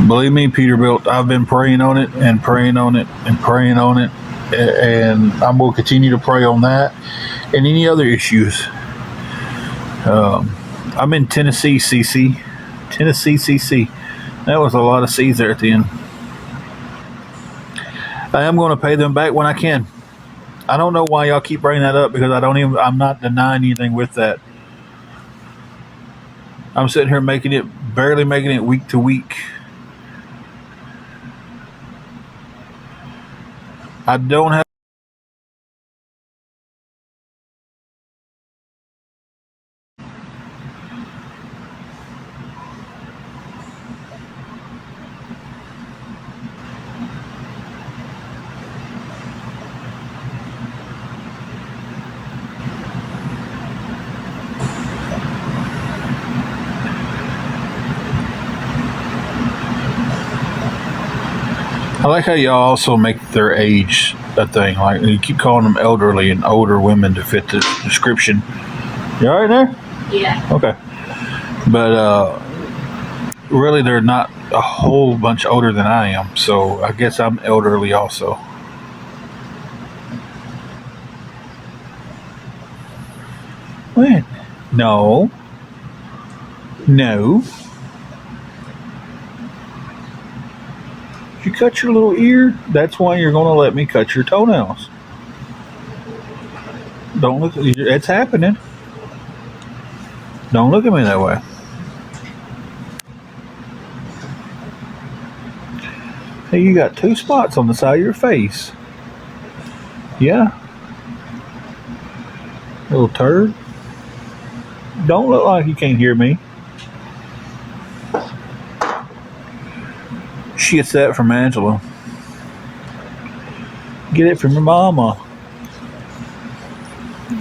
Believe me, Peterbilt, I've been praying on it and praying on it and praying on it, and I'm going to continue to pray on that and any other issues. I'm in Tennessee, CC. Tennessee, CC. That was a lot of C's there at the end. I am going to pay them back when I can. I don't know why y'all keep bringing that up, because I'm not denying anything with that. I'm sitting here barely making it week to week. I don't have. I like how y'all also make their age a thing. Like, you keep calling them elderly and older women to fit the description. You all right there? Yeah. Okay. But really, they're not a whole bunch older than I am, so I guess I'm elderly also. When? No. You cut your little ear, that's why you're going to let me cut your toenails. Don't look. It's happening. Don't look at me that way. Hey, you got 2 spots on the side of your face. Yeah. Little turd. Don't look like you can't hear me. She gets that from Angela. Get it from your mama.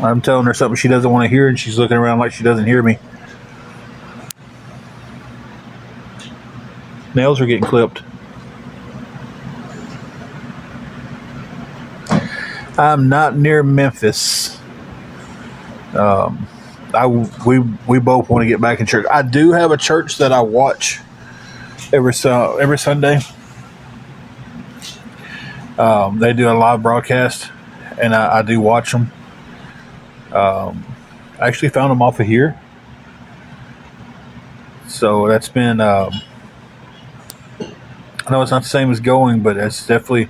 I'm telling her something she doesn't want to hear, and she's looking around like she doesn't hear me. Nails are getting clipped. I'm not near Memphis. We both want to get back in church. I do have a church that I watch every Sunday. They do a live broadcast, and I do watch them. I actually found them off of here, so that's been. I know it's not the same as going, but it's definitely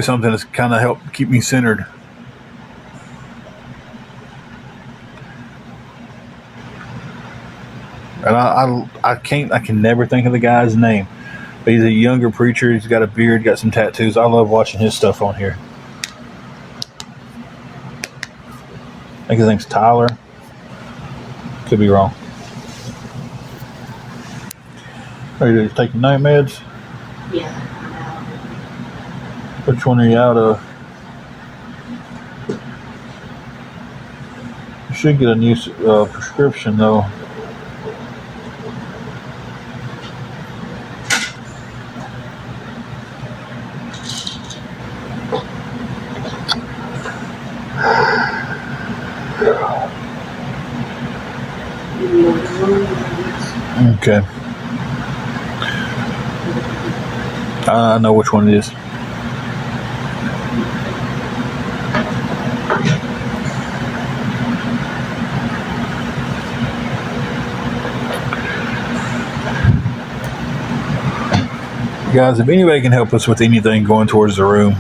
something that's kind of helped keep me centered. And I can never think of the guy's name. But he's a younger preacher. He's got a beard, got some tattoos. I love watching his stuff on here. I think his name's Tyler. Could be wrong. Are you taking night meds? Yeah. Which one are you out of? You should get a new prescription though. Okay. I know which one it is. Guys, if anybody can help us with anything going towards the room,